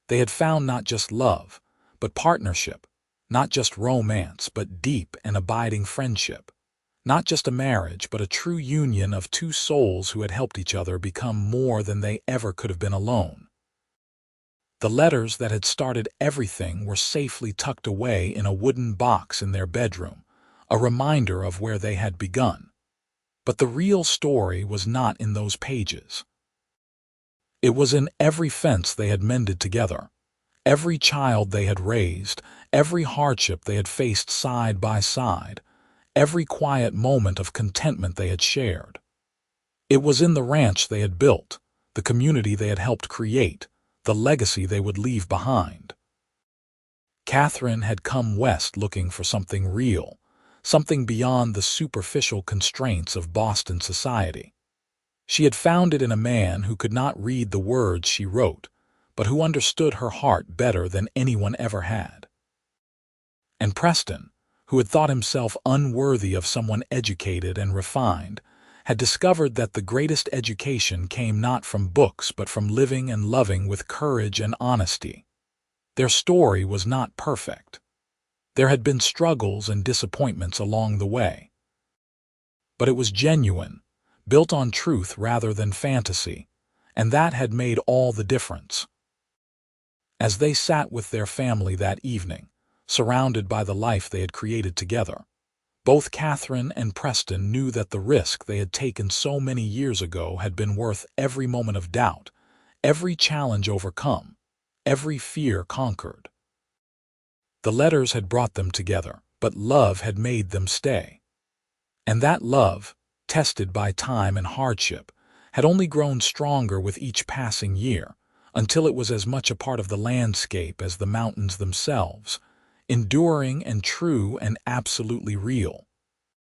They had found not just love, but partnership, not just romance, but deep and abiding friendship, not just a marriage, but a true union of two souls who had helped each other become more than they ever could have been alone. The letters that had started everything were safely tucked away in a wooden box in their bedroom, a reminder of where they had begun. But the real story was not in those pages. It was in every fence they had mended together, every child they had raised, every hardship they had faced side by side, every quiet moment of contentment they had shared. It was in the ranch they had built, the community they had helped create, the legacy they would leave behind. Catherine had come west looking for something real, something beyond the superficial constraints of Boston society. She had found it in a man who could not read the words she wrote, but who understood her heart better than anyone ever had. And Preston, who had thought himself unworthy of someone educated and refined, had discovered that the greatest education came not from books but from living and loving with courage and honesty. Their story was not perfect. There had been struggles and disappointments along the way. But it was genuine, built on truth rather than fantasy, and that had made all the difference. As they sat with their family that evening, surrounded by the life they had created together, both Catherine and Preston knew that the risk they had taken so many years ago had been worth every moment of doubt, every challenge overcome, every fear conquered. The letters had brought them together, but love had made them stay. And that love, tested by time and hardship, had only grown stronger with each passing year, until it was as much a part of the landscape as the mountains themselves, enduring and true and absolutely real.